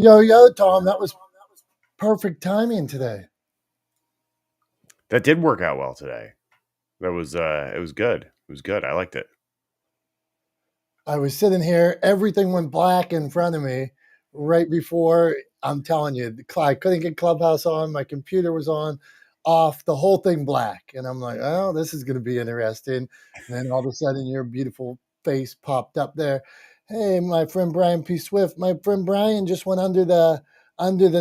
Yo, Tom, that was perfect timing today. That did work out well today. That was it was good. It was good. I liked it. I was sitting here, everything went black in front of me right before. I'm telling you, I couldn't get Clubhouse on. My computer was off, the whole thing black. And I'm like, oh, this is going to be interesting. And then all of a sudden, your beautiful face popped up there. Hey, my friend Brian P. Swift. My friend Brian just went under the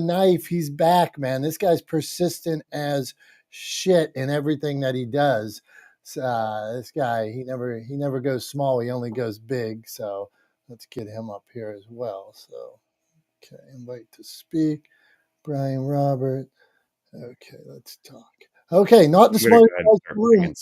knife. He's back, man. This guy's persistent as shit in everything that he does. This guy, he never goes small. He only goes big. So let's get him up here as well. So, okay, invite to speak, Brian Robert. Okay, let's talk. Okay, not the I'm gonna go smartest ahead guy and in start the room. pinging.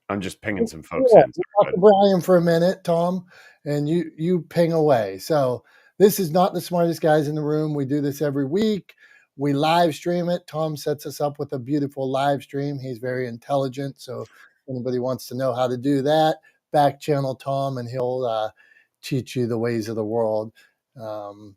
I'm just pinging some Yeah, folks in. we'll talk to Brian for a minute, Tom, and you ping away. So this is not the smartest guys in the room. We do this every week. We live stream it. Tom sets us up with a beautiful live stream. He's very intelligent. So if anybody wants to know how to do that, back channel Tom, and he'll teach you the ways of the world. Um,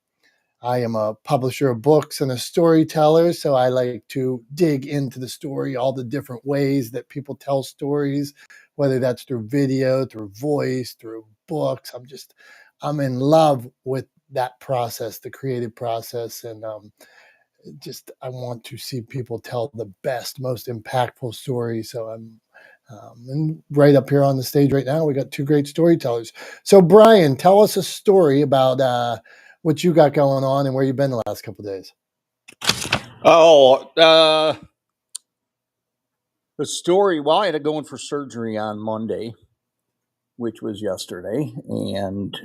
I am a publisher of books and a storyteller, so I like to dig into the story, all the different ways that people tell stories, whether that's through video, through voice, through books. I'm in love with that process, the creative process, and just I want to see people tell the best, most impactful stories. So and right up here on the stage right now, we got two great storytellers. So Brian, tell us a story about what you got going on and where you've been the last couple of days. Oh, the story. Well, I had to go in for surgery on Monday, which was yesterday, and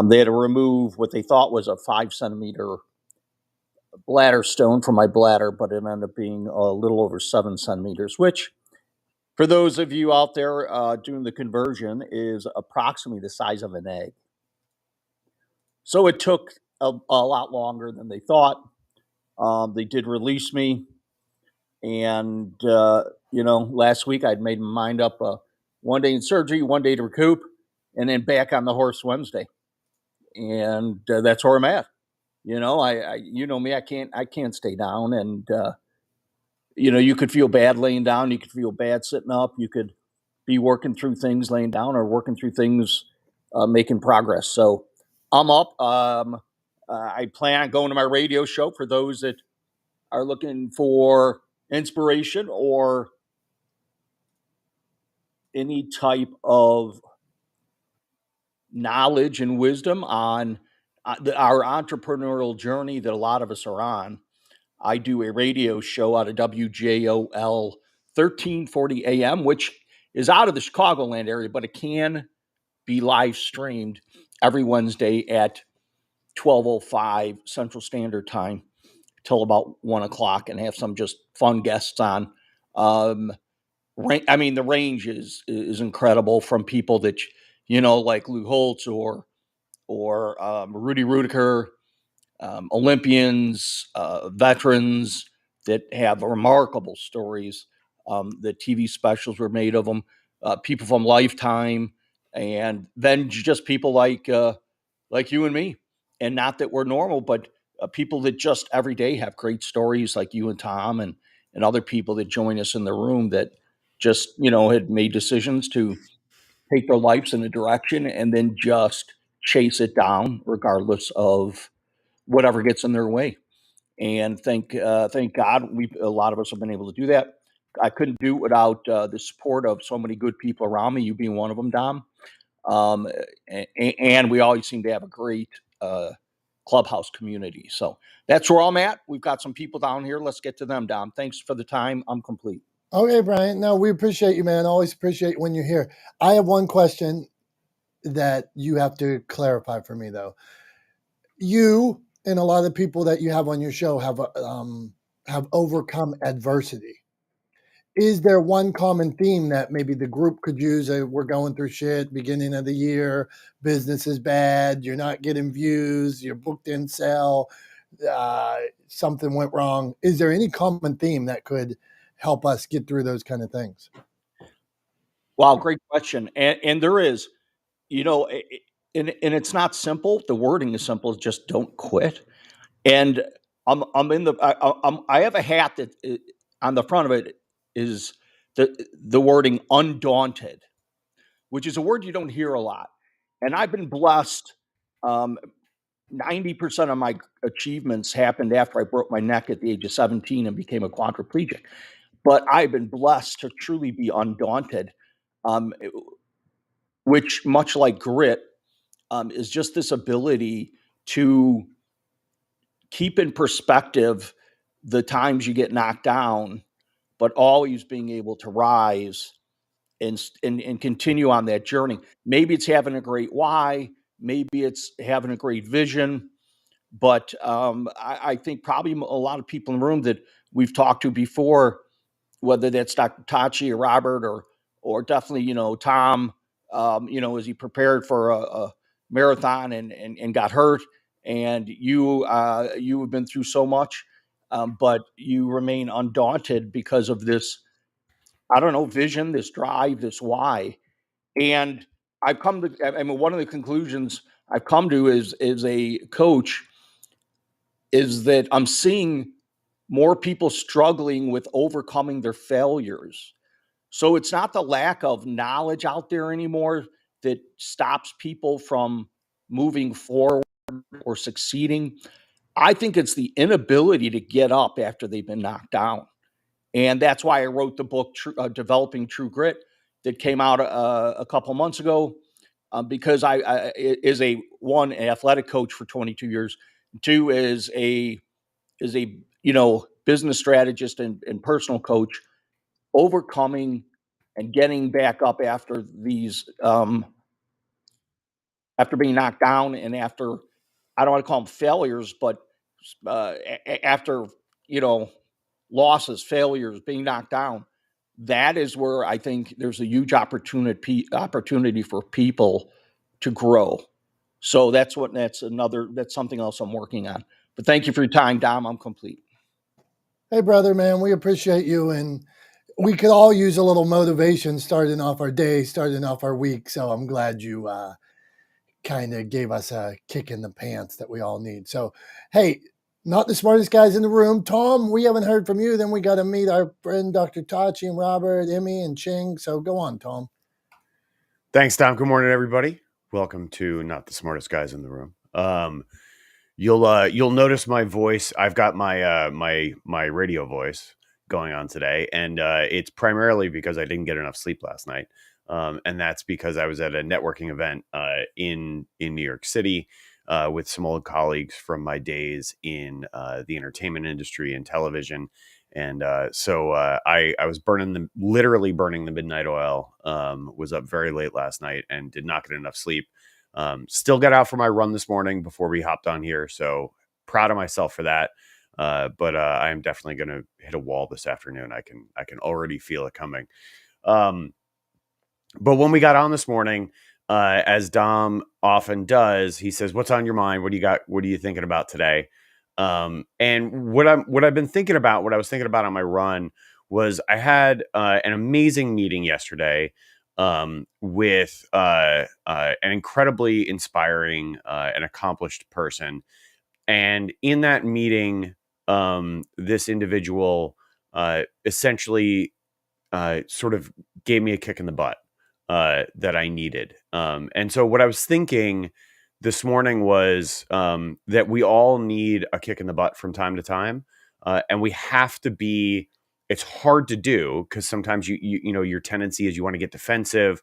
they had to remove what they thought was a 5 centimeter bladder stone from my bladder, but it ended up being a little over 7 centimeters, which, for those of you out there doing the conversion, is approximately the size of an egg. So it took a lot longer than they thought. They did release me, and last week I'd made my mind up. One day in surgery, one day to recoup, and then back on the horse Wednesday, and that's where I'm at. You know me, I can't stay down, and you could feel bad laying down, you could feel bad sitting up, you could be working through things laying down or working through things making progress. So I'm up. I plan on going to my radio show for those that are looking for inspiration or any type of knowledge and wisdom on our entrepreneurial journey that a lot of us are on. I do a radio show out of WJOL 1340 AM, which is out of the Chicagoland area, but it can be live streamed every Wednesday at 12:05 Central Standard Time till about 1 o'clock, and have some just fun guests on. Um, the range is incredible, from people that like Lou Holtz or Rudy Rudiker, Olympians, veterans that have remarkable stories. The TV specials were made of them. People from Lifetime, and then just people like you and me. And not that we're normal, but people that just every day have great stories, like you and Tom, and other people that join us in the room that just had made decisions to take their lives in a direction and then just chase it down regardless of whatever gets in their way. And thank God, a lot of us have been able to do that. I couldn't do it without the support of so many good people around me, you being one of them, Dom. Um, and we always seem to have a great clubhouse community. So that's where I'm at. We've got some people down here. Let's get to them, Dom. Thanks for the time. I'm complete. Okay, Brian. No, we appreciate you, man. Always appreciate when you're here. I have one question that you have to clarify for me, though. You and a lot of the people that you have on your show have overcome adversity. Is there one common theme that maybe the group could use? We're going through shit, beginning of the year, business is bad, you're not getting views, your book didn't sell, something went wrong. Is there any common theme that could help us get through those kind of things? Wow, great question. And there is, you know, and it's not simple. The wording is simple. It's just don't quit. And I have a hat that on the front of it is the wording undaunted, which is a word you don't hear a lot. And I've been blessed. 90% of my achievements happened after I broke my neck at the age of 17 and became a quadriplegic. But I've been blessed to truly be undaunted, which, much like grit, is just this ability to keep in perspective the times you get knocked down, but always being able to rise and continue on that journey. Maybe it's having a great why, maybe it's having a great vision, but I think probably a lot of people in the room that we've talked to before, whether that's Dr. Tachi or Robert or definitely Tom, as he prepared for a marathon and got hurt, and you have been through so much, but you remain undaunted because of this, I don't know, vision, this drive, this why. And I've come to, I mean, one of the conclusions I've come to is a coach is that I'm seeing more people struggling with overcoming their failures. So it's not the lack of knowledge out there anymore that stops people from moving forward or succeeding. I think it's the inability to get up after they've been knocked down. And that's why I wrote the book, Developing True Grit, that came out a couple months ago, because I is an athletic coach for 22 years, two is a business strategist and personal coach, overcoming and getting back up after these after being knocked down and after, I don't want to call them failures, but after losses, failures, being knocked down. That is where I think there's a huge opportunity for people to grow. So that's something else I'm working on. But thank you for your time, Dom. I'm complete. Hey, brother, man, we appreciate you. And we could all use a little motivation starting off our day, starting off our week. So I'm glad you kind of gave us a kick in the pants that we all need. So, hey, not the smartest guys in the room. Tom, we haven't heard from you. Then we got to meet our friend, Dr. Tachi and Robert, Emmy and Ching. So go on, Tom. Thanks, Tom. Good morning, everybody. Welcome to Not the Smartest Guys in the Room. You'll notice my voice. I've got my my radio voice going on today, and it's primarily because I didn't get enough sleep last night, and that's because I was at a networking event in New York City with some old colleagues from my days in the entertainment industry and television. And so I was literally burning the midnight oil, was up very late last night and did not get enough sleep. Still got out for my run this morning before we hopped on here. So proud of myself for that. But I am definitely going to hit a wall this afternoon. I can already feel it coming. But when we got on this morning, as Dom often does, he says, "What's on your mind? What do you got? What are you thinking about today?" And what I was thinking about on my run was I had an amazing meeting yesterday with an incredibly inspiring and accomplished person. And in that meeting, this individual essentially sort of gave me a kick in the butt that I needed. And so what I was thinking this morning was that we all need a kick in the butt from time to time. And we have to be, it's hard to do because sometimes you know, your tendency is you want to get defensive.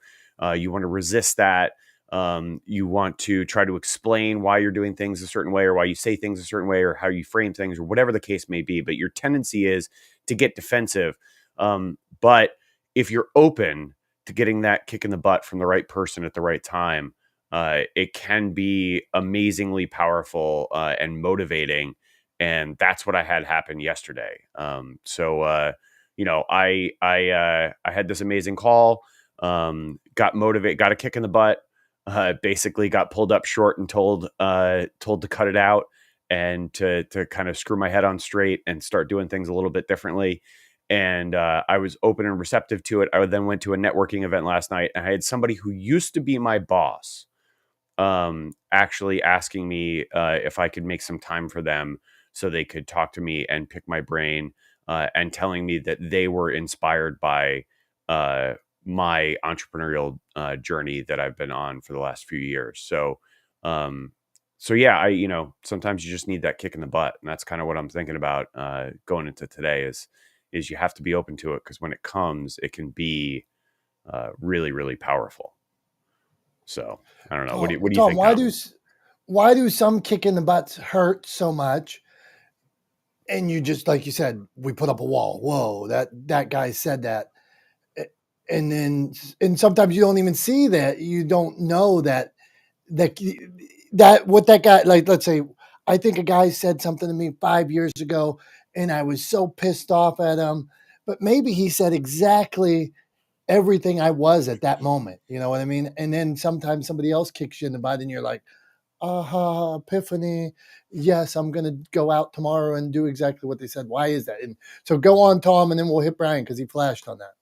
You want to resist that. You want to try to explain why you're doing things a certain way or why you say things a certain way or how you frame things or whatever the case may be. But your tendency is to get defensive. But if you're open to getting that kick in the butt from the right person at the right time, it can be amazingly powerful and motivating. And that's what I had happen yesterday. You know, I had this amazing call, got motivated, got a kick in the butt, basically got pulled up short and told to cut it out and to kind of screw my head on straight and start doing things a little bit differently. And I was open and receptive to it. I then went to a networking event last night and I had somebody who used to be my boss actually asking me if I could make some time for them so they could talk to me and pick my brain, and telling me that they were inspired by my entrepreneurial journey that I've been on for the last few years. So yeah, sometimes you just need that kick in the butt, and that's kind of what I'm thinking about going into today is you have to be open to it, because when it comes, it can be really, really powerful. So I don't know. What do you Tom, think, why Tom? why do some kick in the butts hurt so much? And you just, like you said, we put up a wall. Whoa, that guy said that. And sometimes you don't even see that. You don't know that what that guy, like, let's say, I think a guy said something to me 5 years ago and I was so pissed off at him, but maybe he said exactly everything I was at that moment. You know what I mean? And then sometimes somebody else kicks you in the butt and you're like, aha, epiphany. Yes, I'm going to go out tomorrow and do exactly what they said. Why is that? And so go on, Tom, and then we'll hit Brian because he flashed on that.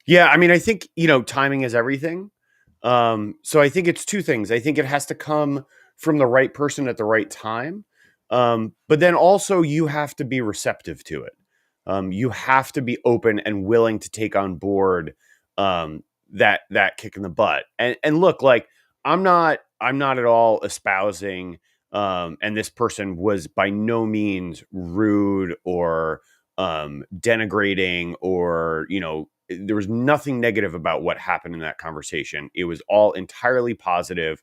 Yeah, I mean, I think, timing is everything. So I think it's two things. I think it has to come from the right person at the right time. But then also you have to be receptive to it. You have to be open and willing to take on board that kick in the butt. And look, like I'm not at all espousing, and this person was by no means rude or denigrating, or there was nothing negative about what happened in that conversation. It was all entirely positive.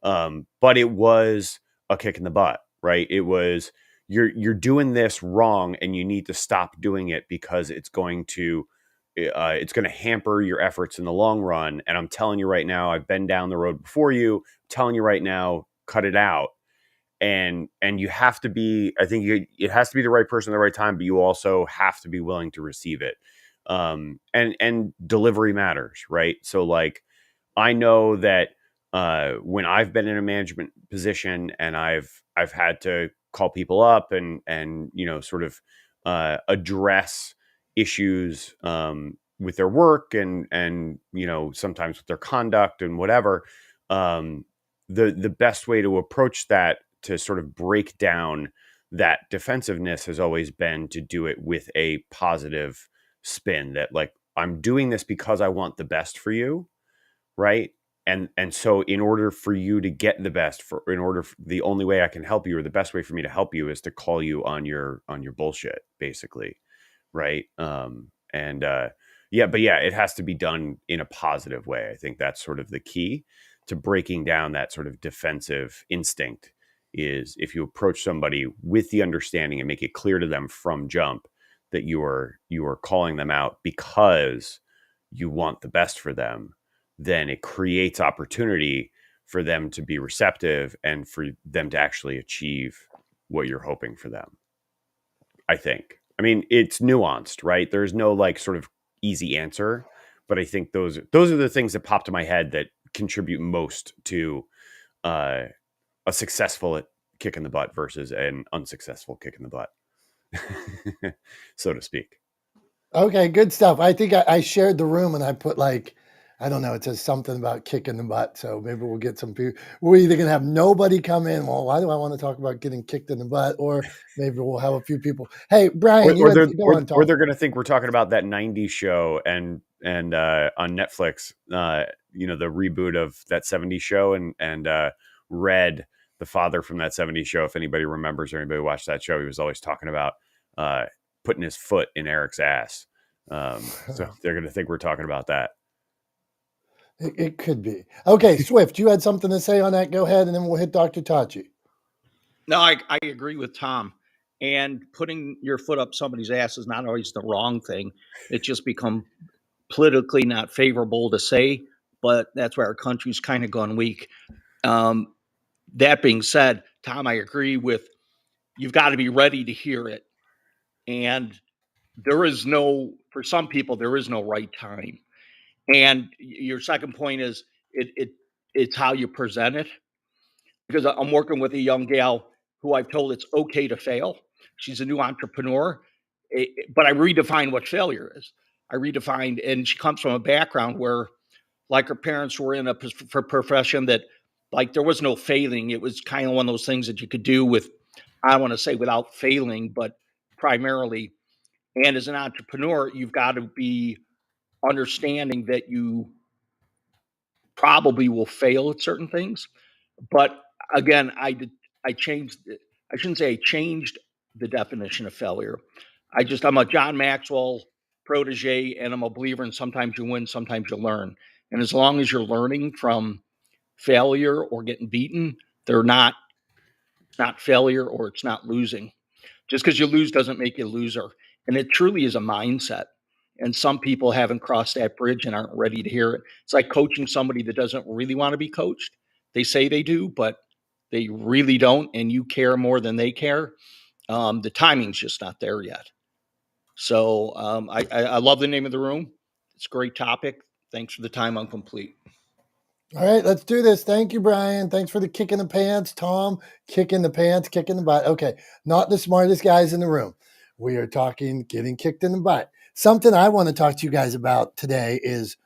But it was a kick in the butt, right? It was, you're doing this wrong and you need to stop doing it because it's going to hamper your efforts in the long run. And I'm telling you right now, I've been down the road before you. I'm telling you right now, cut it out. And you have to be, I think it has to be the right person at the right time, but you also have to be willing to receive it. And delivery matters, right? So like, I know that when I've been in a management position and I've had to call people up and sort of address issues with their work and sometimes with their conduct and whatever, the best way to approach that, to sort of break down that defensiveness, has always been to do it with a positive spin, that like, I'm doing this because I want the best for you, right? And so in order for you to get the best, the only way I can help you, or the best way for me to help you, is to call you on your bullshit, basically, right? It has to be done in a positive way. I think that's sort of the key to breaking down that sort of defensive instinct, is if you approach somebody with the understanding and make it clear to them from jump that you are calling them out because you want the best for them, then it creates opportunity for them to be receptive and for them to actually achieve what you're hoping for them. I think. I mean, it's nuanced, right? There's no like sort of easy answer, but I think those are the things that pop to my head that contribute most to a successful kick in the butt versus an unsuccessful kick in the butt, so to speak. Okay, good stuff. I think I shared the room and I put like, I don't know, it says something about kicking the butt. So maybe we'll get some people. We're either going to have nobody come in. Well, why do I want to talk about getting kicked in the butt? Or maybe we'll have a few people. Hey, Brian, Or they're Tom. going to think we're talking about that 90s show and on Netflix, the reboot of that 70s show, and Red, the father from that 70s show. If anybody remembers or anybody watched that show, he was always talking about putting his foot in Eric's ass. So they're going to think we're talking about that. It could be. Okay, Swift, you had something to say on that. Go ahead, and then we'll hit Dr. Tachi. No, I agree with Tom. And putting your foot up somebody's ass is not always the wrong thing. It just become politically not favorable to say, but that's where our country's kind of gone weak. That being said, Tom, I agree with, you've got to be ready to hear it. And for some people, there is no right time. And your second point is it's how you present it. Because I'm working with a young gal who I've told it's okay to fail. She's a new entrepreneur, but I redefine what failure is. And she comes from a background where, like, her parents were in a profession that like there was no failing. It was kind of one of those things that you could do with, I don't want to say without failing, but primarily. And as an entrepreneur, you've got to be understanding that you probably will fail at certain things. But again, I changed. I shouldn't say I changed the definition of failure. I'm a John Maxwell protege, and I'm a believer in sometimes you win, sometimes you learn. And as long as you're learning from failure or getting beaten, they're not failure, or it's not losing. Just because you lose doesn't make you a loser. And it truly is a mindset. And some people haven't crossed that bridge and aren't ready to hear it. It's like coaching somebody that doesn't really want to be coached. They say they do, but they really don't. And you care more than they care. The timing's just not there yet. So I love the name of the room. It's a great topic. Thanks for the time. I'm complete. All right, let's do this. Thank you, Brian. Thanks for the kick in the pants. Tom, kick in the pants, kick in the butt. Okay, not the smartest guys in the room. We are talking getting kicked in the butt. Something I want to talk to you guys about today is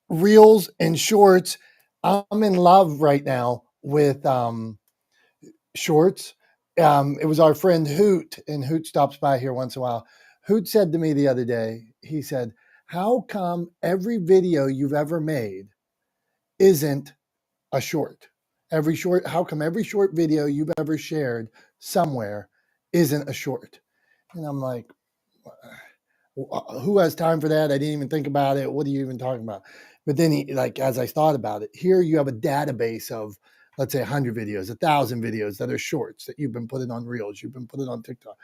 reels and shorts. I'm in love right now with shorts. It was our friend Hoot, and Hoot stops by here once in a while. Hoot said to me the other day, he said, how come every video you've ever made isn't a short? How come every short video you've ever shared somewhere isn't a short? And I'm like, who has time for that? I didn't even think about it. What are you even talking about? But then as I thought about it, here you have a database of, let's say 100 videos, 1,000 videos that are shorts that you've been putting on Reels. You've been putting on TikTok.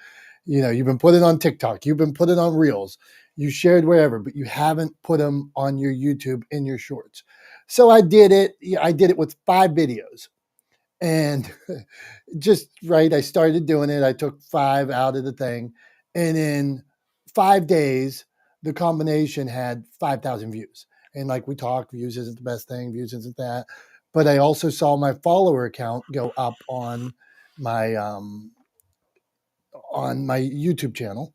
You've been putting on TikTok. You've been putting on Reels. You shared wherever, but you haven't put them on your YouTube in your shorts. So I did it. I did it with 5 videos. And I started doing it. I took 5 out of the thing. And in 5 days, the combination had 5,000 views. And like we talked, views isn't the best thing. Views isn't that. But I also saw my follower count go up on my YouTube channel.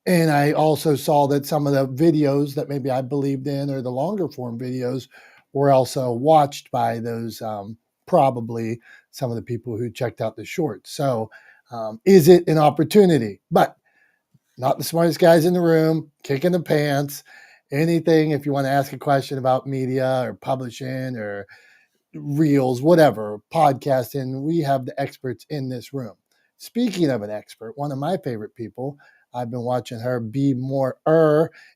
And I also saw that some of the videos that maybe I believed in, or the longer form videos, were also watched by those probably some of the people who checked out the shorts. So is it an opportunity? But not the smartest guys in the room, kicking the pants, anything. If you want to ask a question about media or publishing or Reels, whatever, podcasting, we have the experts in this room. Speaking of an expert, one of my favorite people, I've been watching her be more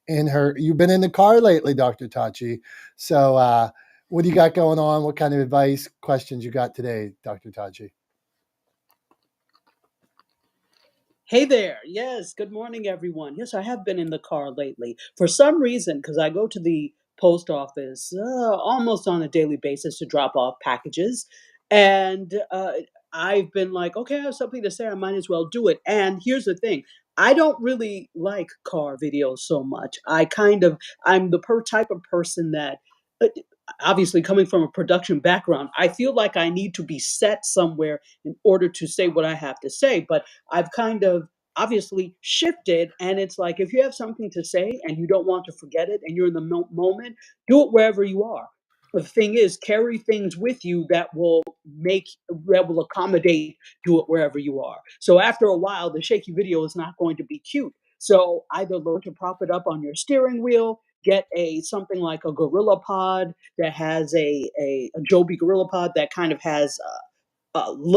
in her. You've been in the car lately, Dr. Tachi. So what do you got going on? What kind of advice, questions you got today, Dr. Tachi? Hey there. Yes, good morning, everyone. Yes, I have been in the car lately. For some reason, because I go to the post office almost on a daily basis to drop off packages. And I've been like, okay, I have something to say. I might as well do it. And here's the thing. I don't really like car videos so much. I'm the type of person that, uh, obviously coming from a production background, I feel like I need to be set somewhere in order to say what I have to say. But I've kind of obviously shifted, and it's like if you have something to say and you don't want to forget it and you're in the moment, do it wherever you are. The thing is, carry things with you that will accommodate, do it wherever you are. So after a while, the shaky video is not going to be cute. So either learn to prop it up on your steering wheel, get a something like a Gorilla Pod that has a Joby Gorilla Pod that kind of has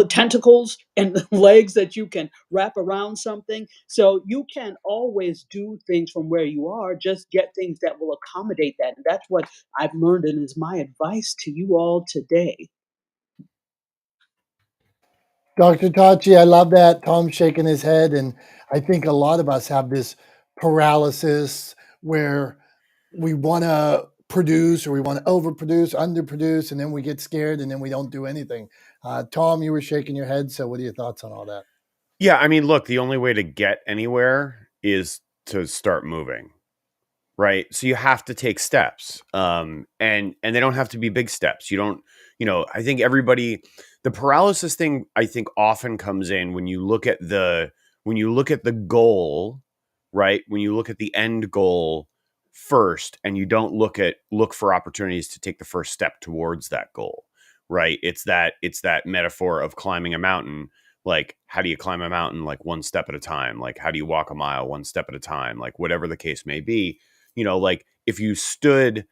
tentacles and legs that you can wrap around something. So you can always do things from where you are, just get things that will accommodate that. And that's what I've learned, and is my advice to you all today. Dr. Tachi, I love that. Tom's shaking his head. And I think a lot of us have this paralysis where we want to produce, or we want to overproduce, underproduce, and then we get scared and then we don't do anything. Tom, you were shaking your head. So what are your thoughts on all that? Yeah, I mean, look, the only way to get anywhere is to start moving, right? So you have to take steps, and they don't have to be big steps. You don't, I think the paralysis thing, I think, often comes in when you look at the goal, right? When you look at the end goal first, and you don't look for opportunities to take the first step towards that goal. right? It's that metaphor of climbing a mountain. Like, how do you climb a mountain? Like, one step at a time. Like, how do you walk a mile one step at a time? Like, whatever the case may be, like if you stood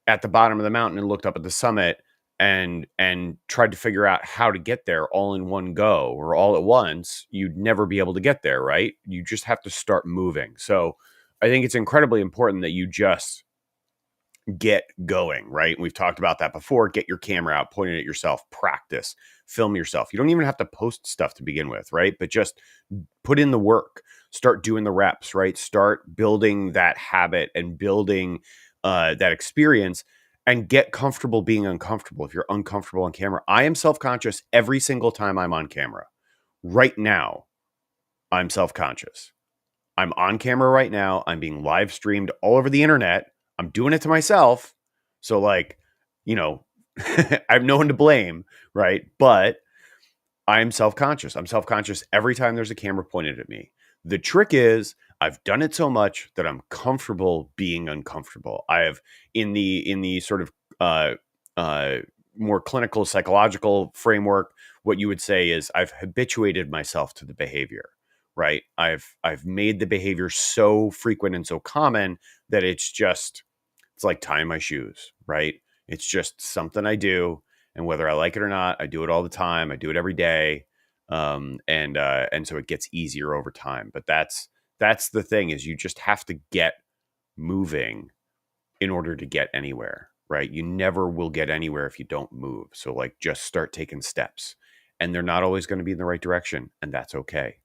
at the bottom of the mountain and looked up at the summit and tried to figure out how to get there all in one go or all at once, you'd never be able to get there, right? You just have to start moving. So I think it's incredibly important that you just get going, right? We've talked about that before. Get your camera out, point it at yourself, practice, film yourself. You don't even have to post stuff to begin with, right? But just put in the work, start doing the reps, right? Start building that habit and building that experience, and get comfortable being uncomfortable. If you're uncomfortable on camera, I am self-conscious every single time I'm on camera. Right now, I'm self-conscious. I'm on camera right now. I'm being live streamed all over the internet. I'm doing it to myself. So like, I have no one to blame, right? But I'm self-conscious. I'm self-conscious every time there's a camera pointed at me. The trick is I've done it so much that I'm comfortable being uncomfortable. I have in the sort of more clinical psychological framework, what you would say is I've habituated myself to the behavior, right? I've made the behavior so frequent and so common that it's like tying my shoes, right? It's just something I do. And whether I like it or not, I do it all the time. I do it every day. And so it gets easier over time. But that's the thing, is you just have to get moving in order to get anywhere, right? You never will get anywhere if you don't move. So like, just start taking steps, and they're not always going to be in the right direction. And that's okay.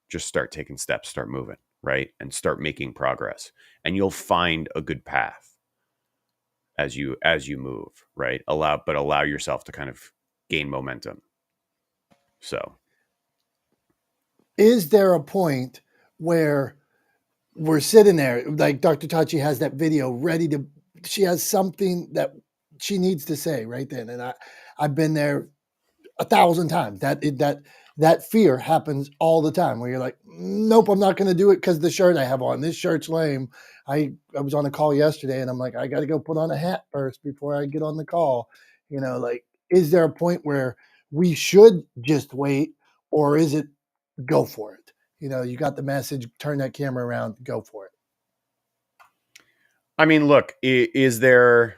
Just start taking steps, start moving, right? And start making progress, and you'll find a good path as you move, right? Allow yourself to kind of gain momentum. So Is there a point where we're sitting there, like Dr. Tachi has that video ready to, she has something that she needs to say right then. And I've been there 1,000 times. That fear happens all the time where you're like, nope, I'm not going to do it because the shirt I have on, this shirt's lame. I was on a call yesterday and I'm like, I got to go put on a hat first before I get on the call. Like, is there a point where we should just wait, or is it go for it? You got the message, turn that camera around, go for it. I mean, look, is there,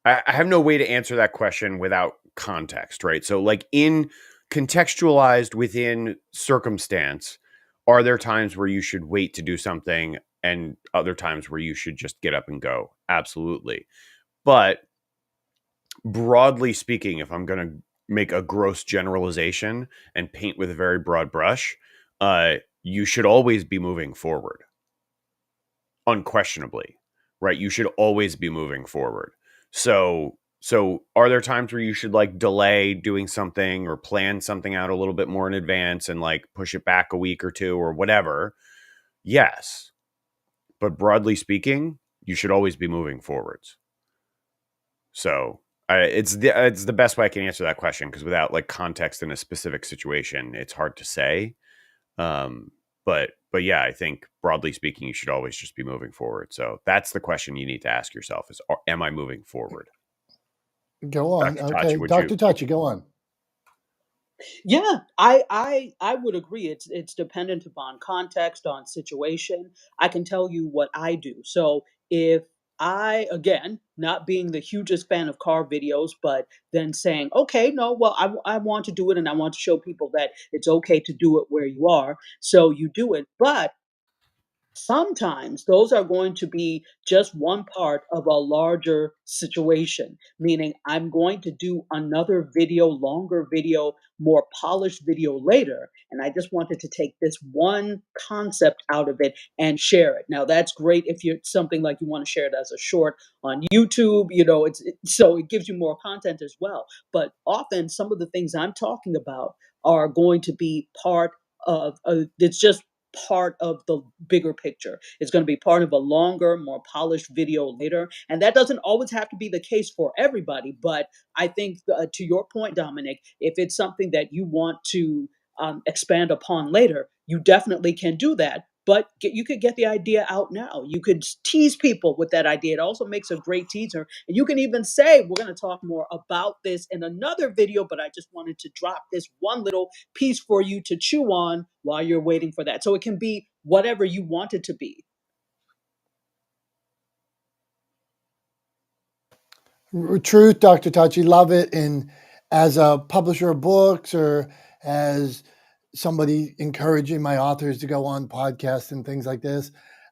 I have no way to answer that question without context, right? So like, in contextualized within circumstance, are there times where you should wait to do something and other times where you should just get up and go? Absolutely. But broadly speaking, if I'm going to make a gross generalization and paint with a very broad brush, you should always be moving forward. Unquestionably, right? You should always be moving forward. So are there times where you should like delay doing something or plan something out a little bit more in advance and like push it back a week or two or whatever? Yes. But broadly speaking, you should always be moving forwards. So it's the best way I can answer that question, because without like context in a specific situation, it's hard to say. But yeah, I think broadly speaking, you should always just be moving forward. So that's the question you need to ask yourself: is, am I moving forward? Go on. Dr. Okay. Tachi, Dr. Tachi, go on. Yeah, I would agree. It's dependent upon context, on situation. I can tell you what I do. So if I, again, not being the hugest fan of car videos, but then saying, okay, no, well, I want to do it and I want to show people that it's okay to do it where you are. So you do it. But sometimes those are going to be just one part of a larger situation, meaning I'm going to do another video, longer video, more polished video later. And I just wanted to take this one concept out of it and share it. Now, that's great if you're something like you want to share it as a short on YouTube, so it gives you more content as well. But often some of the things I'm talking about are going to be part of, it's just part of the bigger picture. It's going to be part of a longer, more polished video later. And that doesn't always have to be the case for everybody. But I think, to your point, Dominic, if it's something that you want to expand upon later, you definitely can do that. but you could get the idea out now. You could tease people with that idea. It also makes a great teaser. And you can even say, we're going to talk more about this in another video, but I just wanted to drop this one little piece for you to chew on while you're waiting for that. So it can be whatever you want it to be. Truth, Dr. Tachi, love it. And as a publisher of books or as somebody encouraging my authors to go on podcasts and things like this,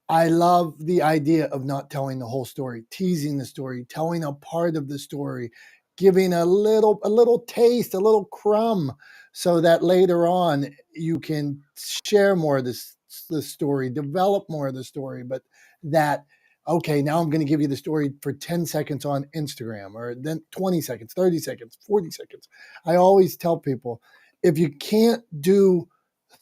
I love the idea of not telling the whole story, teasing the story, telling a part of the story, giving a little taste, a little crumb, so that later on you can share more of the story, develop more of the story, but that, okay, now I'm going to give you the story for 10 seconds on Instagram, or then 20 seconds, 30 seconds, 40 seconds. I always tell people, if you can't do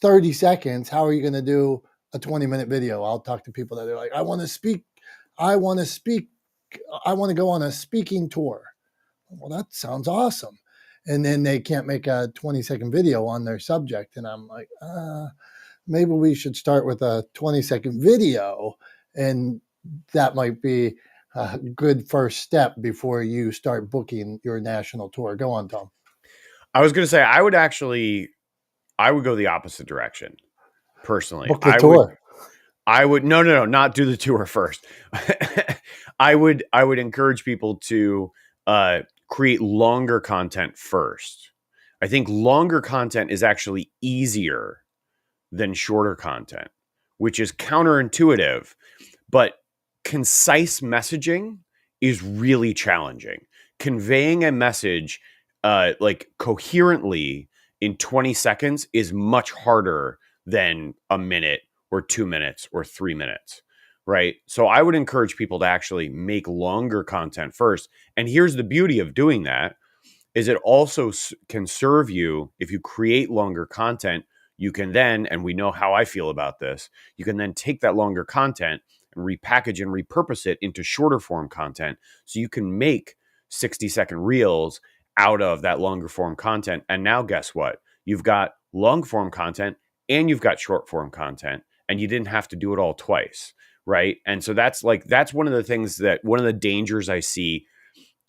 30 seconds, how are you going to do a 20-minute video? I'll talk to people that are like, I want to speak, I want to go on a speaking tour. Well, that sounds awesome. And then they can't make a 20-second video on their subject. And I'm like, maybe we should start with a 20-second video, and that might be a good first step before you start booking your national tour. Go on, Tom. I was going to say, I would go the opposite direction personally. Book the tour. I would no, not do the tour first. I would encourage people to create longer content first. I think longer content is actually easier than shorter content, which is counterintuitive, but concise messaging is really challenging. Conveying a message like coherently in 20 seconds is much harder than a minute or 2 minutes or 3 minutes, right? So I would encourage people to actually make longer content first. And here's the beauty of doing that is it also can serve you. If you create longer content, you can then, and we know how I feel about this, you can then take that longer content and repackage and repurpose it into shorter form content. So you can make 60-second reels out of that longer form content. And now guess what? You've got long form content and you've got short form content, and you didn't have to do it all twice, right? And so that's one of the things one of the dangers I see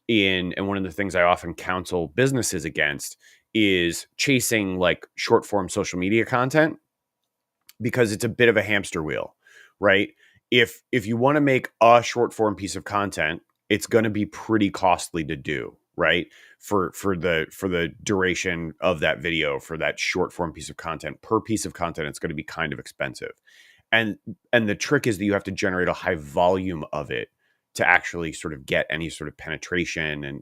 and one of the things I often counsel businesses against is chasing like short form social media content, because it's a bit of a hamster wheel, right? If you want to make a short form piece of content, it's going to be pretty costly to do, right? For the duration of that video, for that short form piece of content, per piece of content, it's going to be kind of expensive. And the trick is that you have to generate a high volume of it to actually sort of get any sort of penetration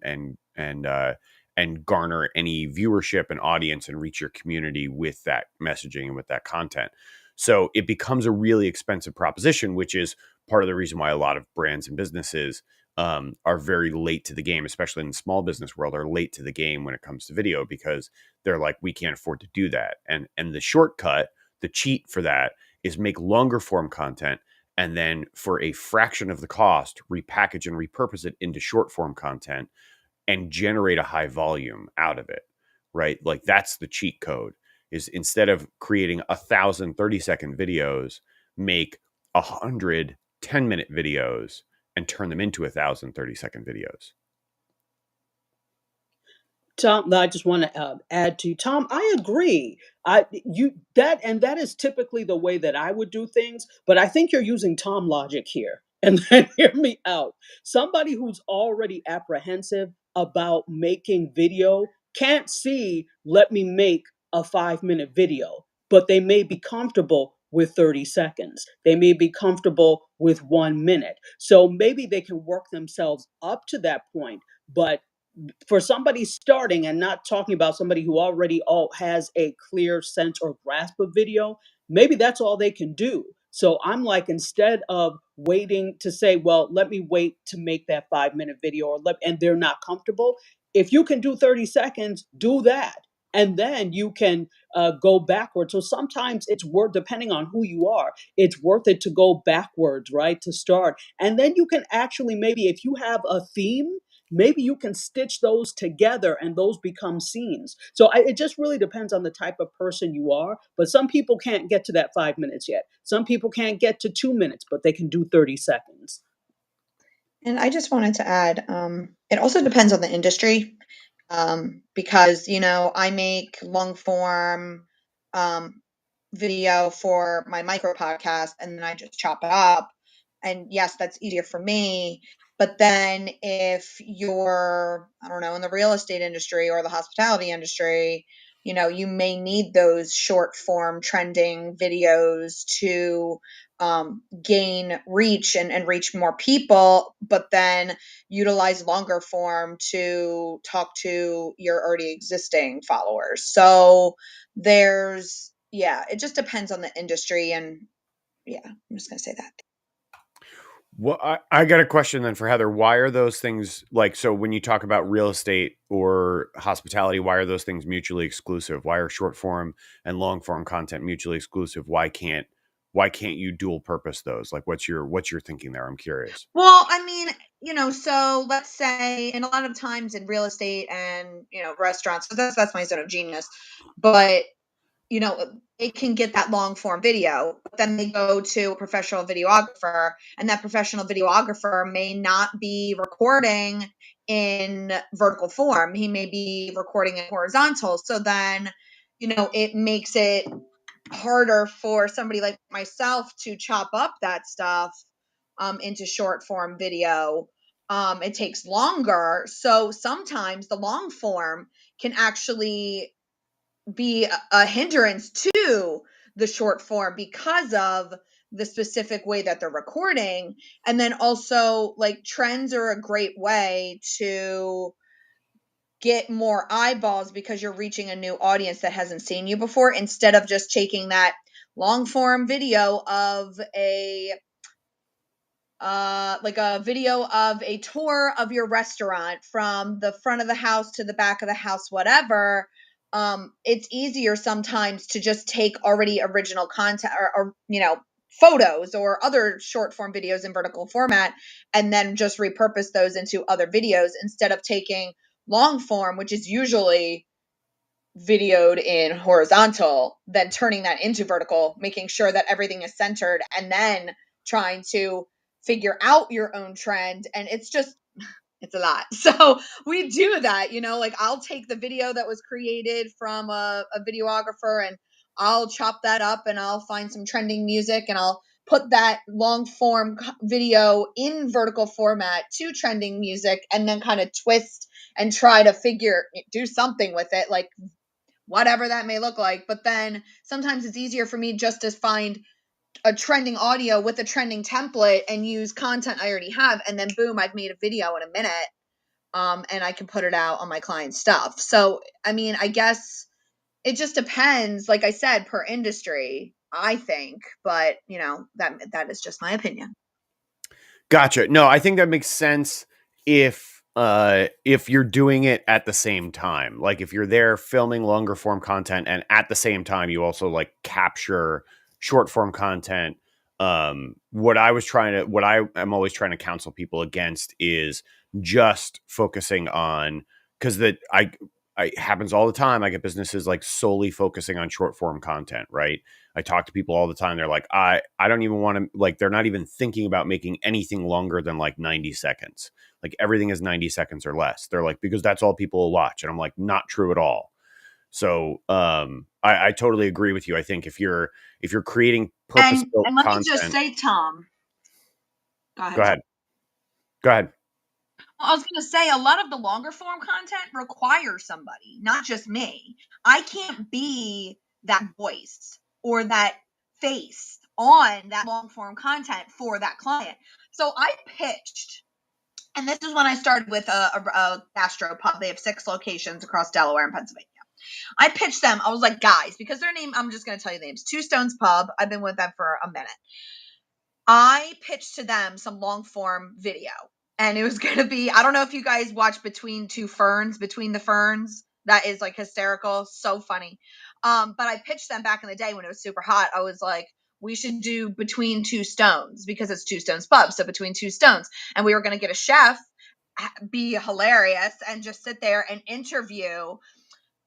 and garner any viewership and audience and reach your community with that messaging and with that content. So it becomes a really expensive proposition, which is part of the reason why a lot of brands and businesses are very late to the game, especially in the small business world, are late to the game when it comes to video, because they're like, we can't afford to do that. And the shortcut, the cheat for that is make longer form content, and then for a fraction of the cost, repackage and repurpose it into short form content and generate a high volume out of it, right? Like that's the cheat code, is instead of creating 1,000 30-second videos, make 100 10-minute videos and turn them into 1,000 30-second videos. Tom, I just want to add to Tom. I agree. That is typically the way that I would do things, but I think you're using Tom logic here. And then hear me out. Somebody who's already apprehensive about making video can't see, let me make a 5-minute video, but they may be comfortable with 30 seconds. They may be comfortable with 1 minute. So maybe they can work themselves up to that point, but for somebody starting, and not talking about somebody who already has a clear sense or grasp of video, maybe that's all they can do. So I'm like, instead of waiting to say, well, let me wait to make that 5-minute video, and they're not comfortable, if you can do 30 seconds, do that. And then you can go backwards. So sometimes it's worth, depending on who you are, it's worth it to go backwards, right? To start. And then you can actually, maybe if you have a theme, maybe you can stitch those together and those become scenes. So it just really depends on the type of person you are. But some people can't get to that 5 minutes yet. Some people can't get to 2 minutes, but they can do 30 seconds. And I just wanted to add, it also depends on the industry, because, I make long form video for my micro podcast, and then I just chop it up. And yes, that's easier for me. But then if you're, I don't know, in the real estate industry or the hospitality industry, you may need those short form trending videos to gain reach and reach more people, but then utilize longer form to talk to your already existing followers. So it just depends on the industry. And yeah, I'm just going to say that. Well, I got a question then for Heather. Why are those things like, so when you talk about real estate or hospitality, why are those things mutually exclusive? Why are short form and long form content mutually exclusive? Why can't you dual purpose those? Like what's your thinking there? I'm curious. Well, I mean, so let's say, and a lot of times in real estate and, restaurants, so that's my zone of genius, but they can get that long form video, but then they go to a professional videographer, and that professional videographer may not be recording in vertical form. He may be recording in horizontal. So then, it makes it harder for somebody like myself to chop up that stuff into short form video. It takes longer. So sometimes the long form can actually be a hindrance to the short form because of the specific way that they're recording. And then also, like, trends are a great way to get more eyeballs because you're reaching a new audience that hasn't seen you before, instead of just taking that long form video of like a video of a tour of your restaurant from the front of the house to the back of the house, whatever. It's easier sometimes to just take already original content or photos or other short form videos in vertical format and then just repurpose those into other videos, instead of taking long form, which is usually videoed in horizontal, then turning that into vertical, making sure that everything is centered, and then trying to figure out your own trend. And it's a lot. So we do that, like I'll take the video that was created from a videographer, and I'll chop that up, and I'll find some trending music, and I'll put that long form video in vertical format to trending music, and then kind of twist and try to do something with it, like whatever that may look like. But then sometimes it's easier for me just to find a trending audio with a trending template and use content I already have, and then boom, I've made a video in a minute, and I can put it out on my client's stuff. So I mean, I guess it just depends, like I said, per industry, I think. But that is just my opinion. Gotcha. No, I think that makes sense if you're doing it at the same time. Like if you're there filming longer form content and at the same time you also like capture short form content. What I am always trying to counsel people against is just focusing on, because I happens all the time. I get businesses like solely focusing on short form content, right? I talk to people all the time. They're like, I don't even want to, like, they're not even thinking about making anything longer than like 90 seconds. Like everything is 90 seconds or less. They're like, because that's all people will watch. And I'm like, not true at all. So I totally agree with you. I think if you're creating purpose-built and let content, me just say, Tom, go ahead. Well, I was going to say, a lot of the longer form content requires somebody, not just me. I can't be that voice or that face on that long form content for that client. So I pitched, and this is when I started with a gastro pub. They have 6 locations across Delaware and Pennsylvania. I pitched them. I was like, guys, because their name, I'm just going to tell you the names. Two Stones Pub. I've been with them for a minute. I pitched to them some long form video, and it was going to be, I don't know if you guys watch Between the Ferns. That is like hysterical. So funny. But I pitched them back in the day when it was super hot. I was like, we should do Between Two Stones, because it's Two Stones Pub. So Between Two Stones. And we were going to get a chef be hilarious and just sit there and interview,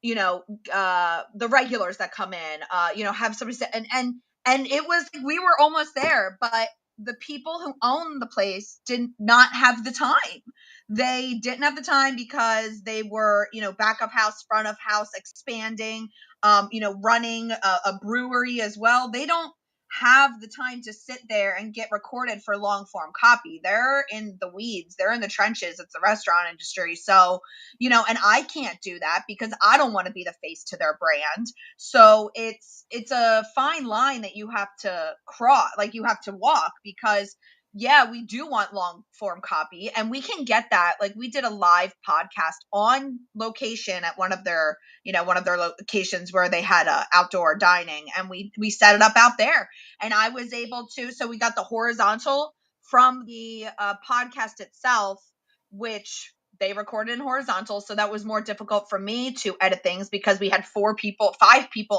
the regulars that come in, have somebody sit and it was, we were almost there, but the people who own the place did not have the time. They didn't have the time because they were, back of house, front of house, expanding, running a brewery as well. They don't have the time to sit there and get recorded for long form copy. They're in the weeds, they're in the trenches. It's the restaurant industry. So, and I can't do that because I don't want to be the face to their brand. So it's a fine line that you have to cross, like you have to walk, because yeah, we do want long form copy and we can get that. Like we did a live podcast on location at one of their locations where they had outdoor dining, and we set it up out there, and I was able to, so we got the horizontal from the podcast itself, which they recorded in horizontal. So that was more difficult for me to edit things because we had 5 people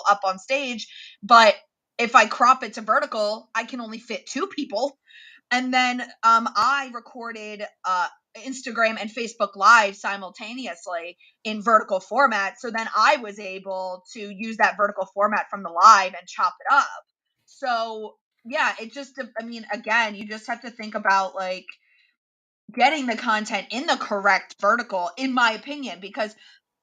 up on stage. But if I crop it to vertical, I can only fit 2 people. And then I recorded Instagram and Facebook Live simultaneously in vertical format. So then I was able to use that vertical format from the live and chop it up. So yeah, it just, I mean, again, you just have to think about like getting the content in the correct vertical, in my opinion, because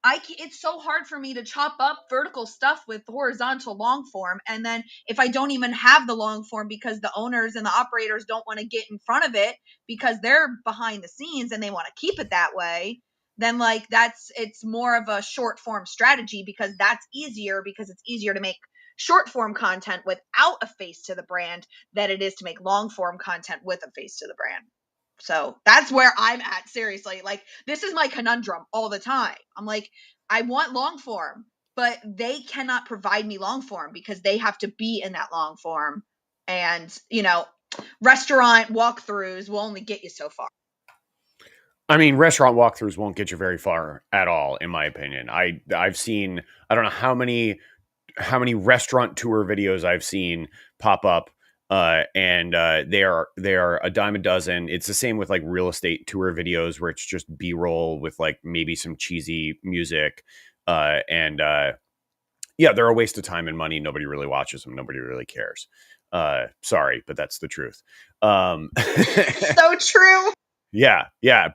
it's so hard for me to chop up vertical stuff with horizontal long form. And then if I don't even have the long form because the owners and the operators don't want to get in front of it because they're behind the scenes and they want to keep it that way, then like it's more of a short form strategy, because that's easier, because it's easier to make short form content without a face to the brand than it is to make long form content with a face to the brand. So that's where I'm at. Seriously, like this is my conundrum all the time. I'm like, I want long form, but they cannot provide me long form because they have to be in that long form. And, restaurant walkthroughs will only get you so far. I mean, restaurant walkthroughs won't get you very far at all, in my opinion. I've seen, I don't know how many restaurant tour videos I've seen pop up, and they are a dime a dozen. It's the same with like real estate tour videos where it's just B-roll with like maybe some cheesy music, and yeah, they're a waste of time and money. Nobody really watches them. Nobody really cares. Sorry, but that's the truth. So true. Yeah,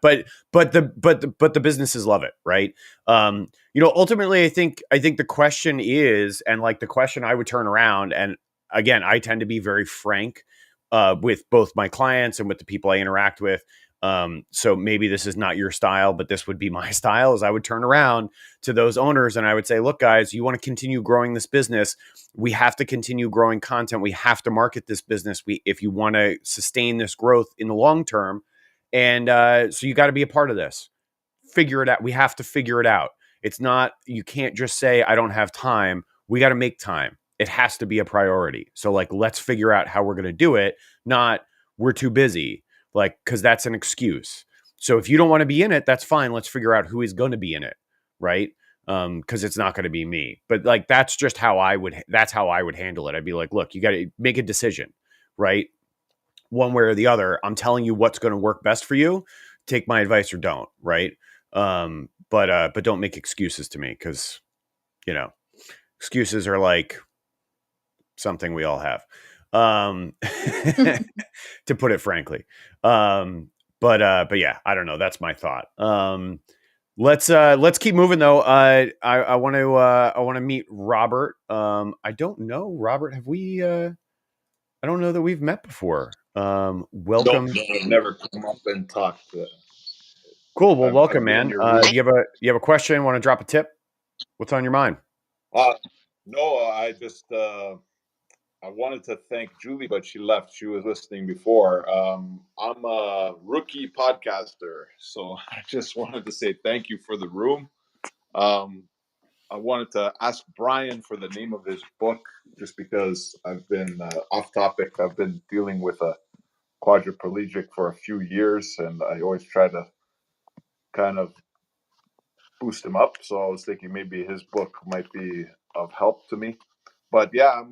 but the businesses love it, right? Ultimately, I think the question is, and like the question I would turn around, and again, I tend to be very frank with both my clients and with the people I interact with. So maybe this is not your style, but this would be my style. Is I would turn around to those owners and I would say, look, guys, you want to continue growing this business. We have to continue growing content. We have to market this business. If you want to sustain this growth in the long term. And so you got to be a part of this. Figure it out. We have to figure it out. It's not, you can't just say, I don't have time. We got to make time. It has to be a priority. So like, let's figure out how we're going to do it. Not we're too busy, like, because that's an excuse. So if you don't want to be in it, that's fine. Let's figure out who is going to be in it. Right. Because it's not going to be me. But like, that's how I would handle it. I'd be like, look, you got to make a decision. Right. One way or the other. I'm telling you what's going to work best for you. Take my advice or don't, right? But don't make excuses to me, because excuses are like something we all have, to put it frankly. But yeah, I don't know. That's my thought. Let's keep moving though. I want to meet Robert. I don't know, Robert. Have we? I don't know that we've met before. Welcome. No, I've never come up and talked. Cool. Well, welcome, I've been in man. your Do you have a question? Want to drop a tip? What's on your mind? No, I just I wanted to thank Julie, but she left. She was listening before. I'm a rookie podcaster, so I just wanted to say thank you for the room. I wanted to ask Brian for the name of his book, just because I've been off topic. I've been dealing with a quadriplegic for a few years, and I always try to kind of boost him up. So I was thinking maybe his book might be of help to me. But yeah,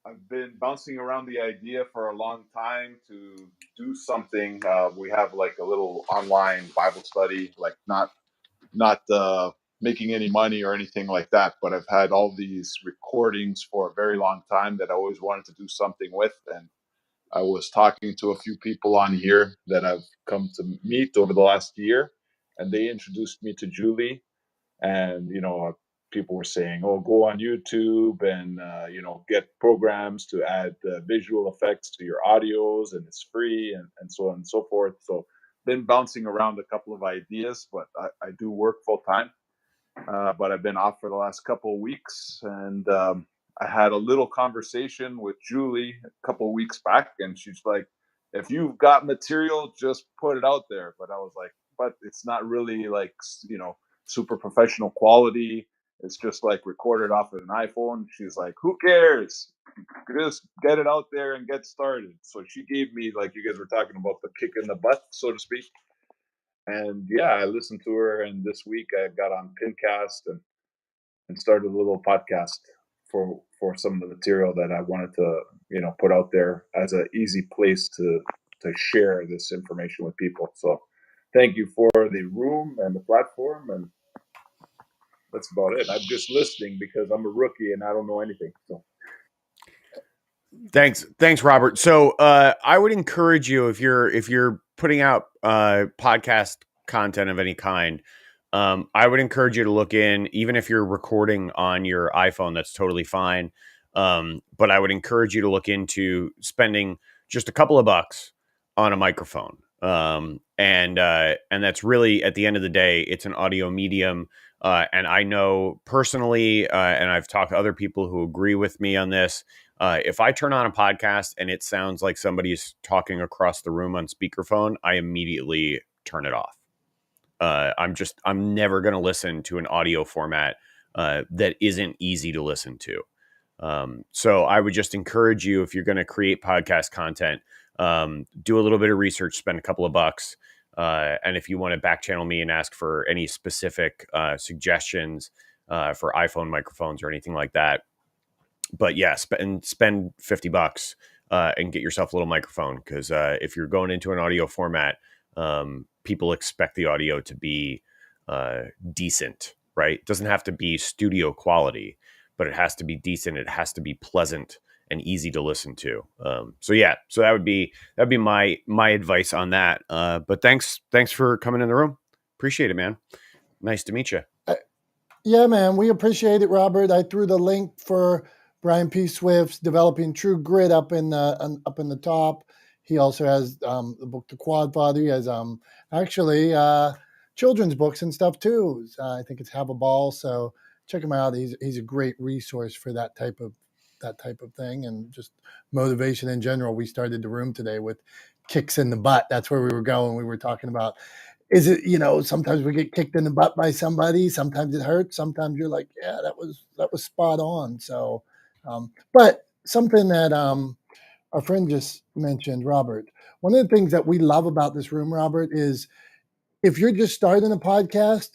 I've been bouncing around the idea for a long time to do something. We have like a little online Bible study, like not making any money or anything like that, but I've had all these recordings for a very long time that I always wanted to do something with. And I was talking to a few people on here that I've come to meet over the last year, and they introduced me to Julie. And people were saying, "Oh, go on YouTube and get programs to add visual effects to your audios, and it's free, and so on and so forth." So, been bouncing around a couple of ideas, but I do work full time. But I've been off for the last couple of weeks, and I had a little conversation with Julie a couple of weeks back, and she's like, "If you've got material, just put it out there." But I was like, "But it's not really like super professional quality. It's just like recorded off of an iPhone." She's like, "Who cares? Just get it out there and get started." So she gave me, like you guys were talking about, the kick in the butt, so to speak. And yeah, I listened to her, and this week I got on Pincast and started a little podcast for some of the material that I wanted to put out there as an easy place to share this information with people. So thank you for the room and the platform, and that's about it. I'm just listening because I'm a rookie and I don't know anything. So Thanks, Robert. So I would encourage you, if you're putting out podcast content of any kind, I would encourage you to look in. Even if you're recording on your iPhone, that's totally fine. But I would encourage you to look into spending just a couple of bucks on a microphone. And that's really, at the end of the day, it's an audio medium. And I know personally, and I've talked to other people who agree with me on this. If I turn on a podcast and it sounds like somebody's talking across the room on speakerphone, I immediately turn it off. I'm never going to listen to an audio format that isn't easy to listen to. So I would just encourage you, if you're going to create podcast content, do a little bit of research, spend a couple of bucks. And if you want to back channel me and ask for any specific suggestions for iPhone microphones or anything like that. But yeah, spend $50 and get yourself a little microphone, because if you're going into an audio format, people expect the audio to be decent, right? It doesn't have to be studio quality, but it has to be decent. It has to be pleasant and easy to listen to. So that would be my advice on that. But thanks for coming in the room. Appreciate it, man. Nice to meet you. Yeah, man, we appreciate it, Robert. I threw the link for Brian P. Swift's Developing True Grit up in the top. He also has the book The Quad Father. He has actually children's books and stuff too. I think it's Have a Ball. So check him out. He's a great resource for that type of thing, and just motivation in general. We started the room today with kicks in the butt. That's where we were going. We were talking about, is it, sometimes we get kicked in the butt by somebody. Sometimes it hurts. Sometimes you're like, yeah, that was spot on. So, but something that our friend just mentioned, Robert, one of the things that we love about this room, Robert, is if you're just starting a podcast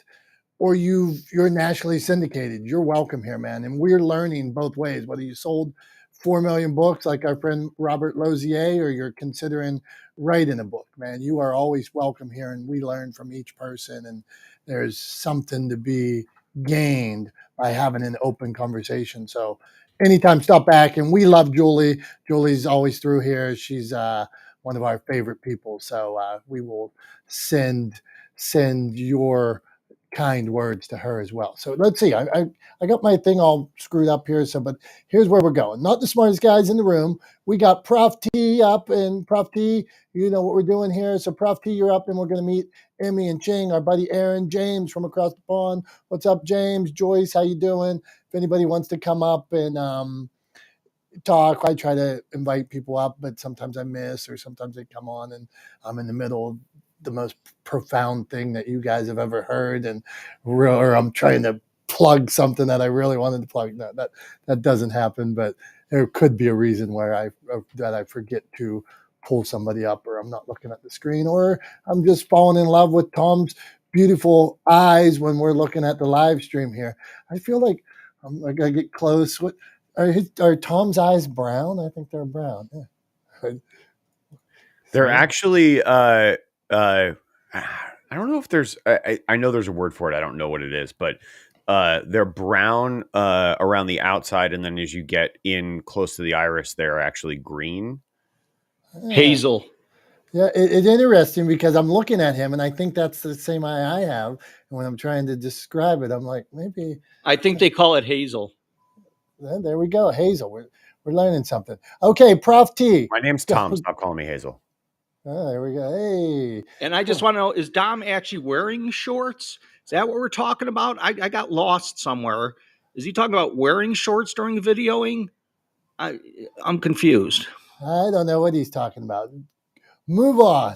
or you're nationally syndicated, you're welcome here, man. And we're learning both ways, whether you sold 4 million books like our friend Robert Lozier, or you're considering writing a book, man. You are always welcome here, and we learn from each person, and there's something to be gained by having an open conversation. So anytime, stop back. And we love Julie. Julie's always through here. She's one of our favorite people. So we will send your kind words to her as well. So let's see. I got my thing all screwed up here. So, but here's where we're going. Not the smartest guys in the room. We got Prof T up, and Prof T, you know what we're doing here. So Prof T, you're up, and we're going to meet Emmy and Ching, our buddy Aaron, James from across the pond. What's up, James? Joyce, how you doing? If anybody wants to come up and talk, I try to invite people up, but sometimes I miss, or sometimes they come on and I'm in the middle of the most profound thing that you guys have ever heard, or I'm trying to plug something that I really wanted to plug. No, that doesn't happen, but there could be a reason where I forget to pull somebody up, or I'm not looking at the screen, or I'm just falling in love with Tom's beautiful eyes when we're looking at the live stream here. I feel like I get close. Are Tom's eyes brown? I think they're brown. Yeah. They're actually I don't know if there's I know there's a word for it. I don't know what it is, but they're brown around the outside, and then as you get in close to the iris, they're actually green. Hazel. Yeah, it's interesting because I'm looking at him and I think that's the same eye I have. And when I'm trying to describe it, I'm like, maybe. I think they call it hazel. There we go. Hazel. We're learning something. Okay, Prof T. My name's Tom. Stop calling me Hazel. Oh, there we go. Hey. And I just want to know, is Dom actually wearing shorts? Is that what we're talking about? I got lost somewhere. Is he talking about wearing shorts during the videoing? I'm confused. I don't know what he's talking about. Move on.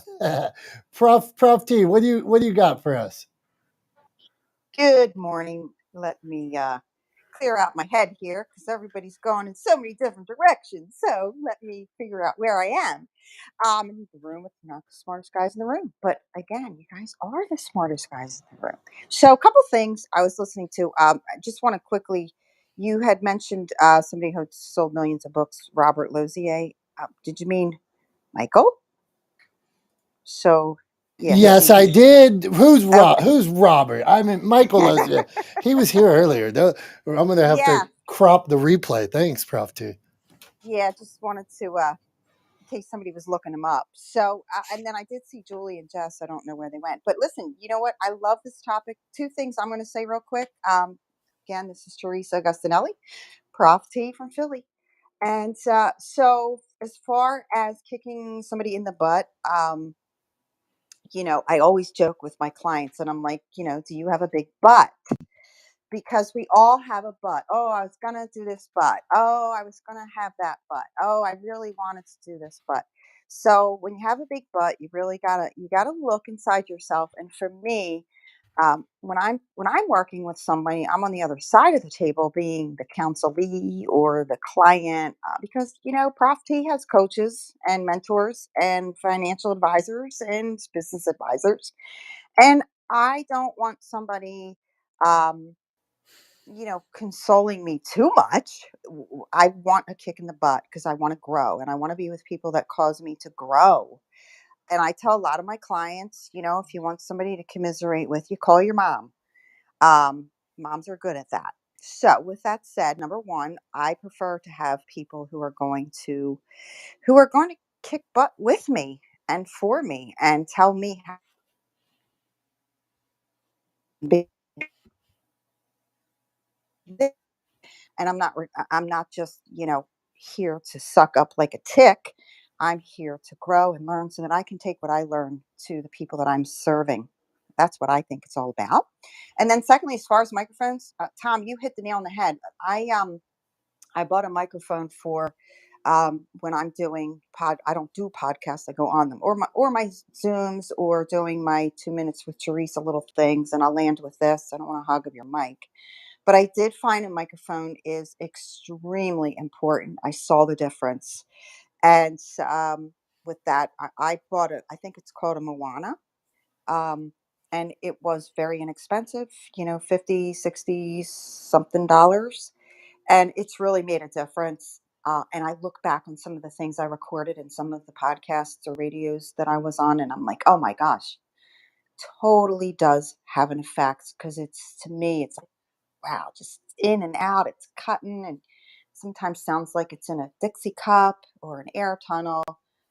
Prof T, what do you got for us? Good morning. Let me clear out my head here because everybody's going in so many different directions. So let me figure out where I am. In the room with not the smartest guys in the room. But again, you guys are the smartest guys in the room. So a couple things I was listening to. I just want to quickly, you had mentioned somebody who sold millions of books, Robert Lozier. Did you mean Michael? So yeah. Yes, I did. Who's Okay. Who's Robert? I mean, Michael Lozier. He was here earlier. I'm going to have to crop the replay. Thanks, Prof T. Yeah, just wanted to, in case somebody was looking him up. So, and then I did see Julie and Jess. I don't know where they went. But listen, you know what? I love this topic. Two things I'm going to say real quick. Again, this is Teresa Agustinelli, Prof T from Philly. And so as far as kicking somebody in the butt, I always joke with my clients and I'm like, do you have a big butt? Because we all have a butt. Oh, I was going to do this butt. Oh, I was going to have that butt. Oh, I really wanted to do this butt. So when you have a big butt, you really gotta look inside yourself. And for me, when I'm working with somebody, I'm on the other side of the table, being the counselee or the client, because Prof T has coaches and mentors and financial advisors and business advisors, and I don't want somebody, consoling me too much. I want a kick in the butt because I want to grow and I want to be with people that cause me to grow. And I tell a lot of my clients, if you want somebody to commiserate with, you call your mom. Moms are good at that. So with that said, number one, I prefer to have people who are going to kick butt with me and for me and tell me how to be. And I'm not just, here to suck up like a tick. I'm here to grow and learn so that I can take what I learn to the people that I'm serving. That's what I think it's all about. And then secondly, as far as microphones, Tom, you hit the nail on the head. I bought a microphone for when I'm doing I don't do podcasts. I go on them or my Zooms or doing my 2 minutes with Teresa little things. And I'll land with this. I don't want to hog up your mic. But I did find a microphone is extremely important. I saw the difference. And with that, I bought it. I think it's called a Moana. And it was very inexpensive, 50, 60 something dollars. And it's really made a difference. And I look back on some of the things I recorded in some of the podcasts or radios that I was on, and I'm like, oh my gosh, totally does have an effect because to me, it's wow, just in and out. It's cutting and sometimes sounds like it's in a Dixie cup or an air tunnel.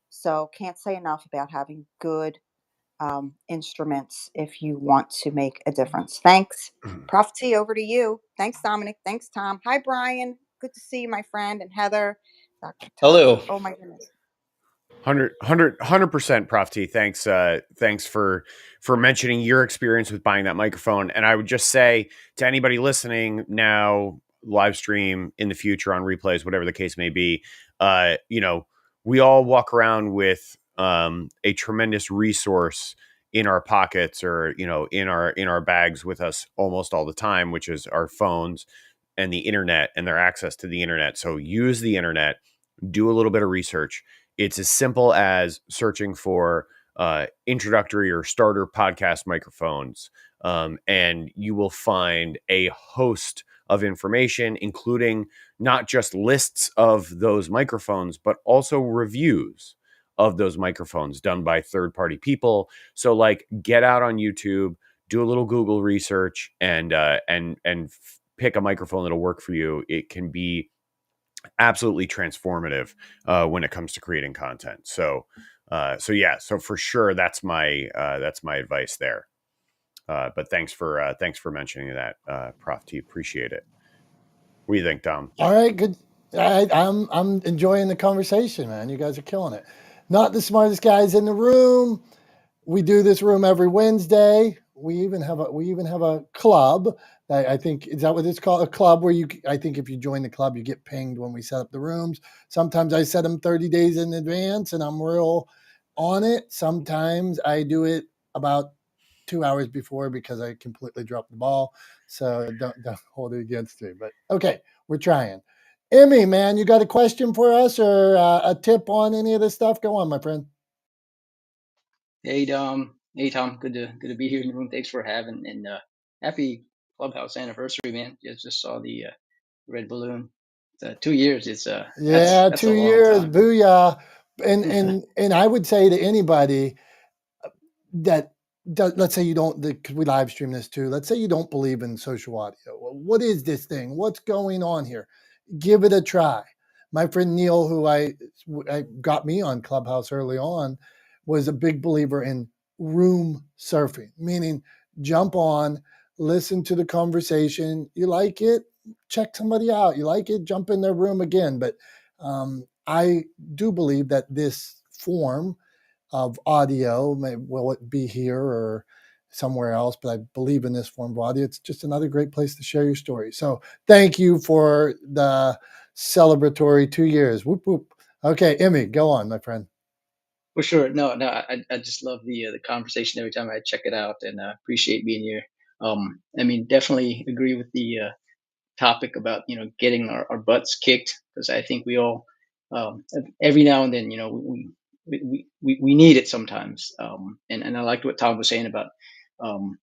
So can't say enough about having good instruments if you want to make a difference. Thanks. Prof T, over to you. Thanks, Dominic. Thanks, Tom. Hi, Brian. Good to see you, my friend. And Heather. Dr. Tuck. Hello. Oh, my goodness. 100% Prof T. Thanks for mentioning your experience with buying that microphone. And I would just say to anybody listening now, live stream, in the future, on replays, whatever the case may be, we all walk around with a tremendous resource in our pockets or in our bags with us almost all the time, which is our phones and the internet and their access to the internet. So use the internet, do a little bit of research. It's as simple as searching for introductory or starter podcast microphones, and you will find a host of information, including not just lists of those microphones, but also reviews of those microphones done by third-party people. So like get out on YouTube, do a little Google research, and pick a microphone that'll work for you. It can be absolutely transformative when it comes to creating content. So for sure that's my advice there. But thanks for mentioning that, Prof T. Appreciate it. What do you think, Dom? All right, good. I'm enjoying the conversation, man. You guys are killing it. Not the smartest guys in the room. We do this room every Wednesday. We even have a club. I think, is that what it's called? A club where I think if you join the club, you get pinged when we set up the rooms. Sometimes I set them 30 days in advance and I'm real on it. Sometimes I do it about 2 hours before because I completely dropped the ball. So don't hold it against me. But okay, we're trying. Emmy, man, you got a question for us or a tip on any of this stuff? Go on, my friend. Hey Dom, hey Tom, good to be here in the room. Thanks for having, and happy Clubhouse anniversary, man. Just saw the red balloon. 2 years. It's Yeah, that's a 2 long years, time. booyah. And I would say to anybody that let's say you don't, because we live stream this too. Let's say you don't believe in social audio. Well, what is this thing? What's going on here? Give it a try. My friend Neil, who I got me on Clubhouse early on, was a big believer in room surfing, meaning jump on, listen to the conversation. You like it, check somebody out. You like it, jump in their room again. But I do believe that this form of audio, will it be here or somewhere else, but I believe in this form of audio. It's just another great place to share your story. So thank you for the celebratory 2 years. Whoop, whoop. Okay, Emmy, go on, my friend. For sure. No, I just love the conversation every time I check it out, and appreciate being here. I mean, definitely agree with the topic about getting our butts kicked, because I think we all every now and then we need it sometimes. And I liked what Tom was saying about um,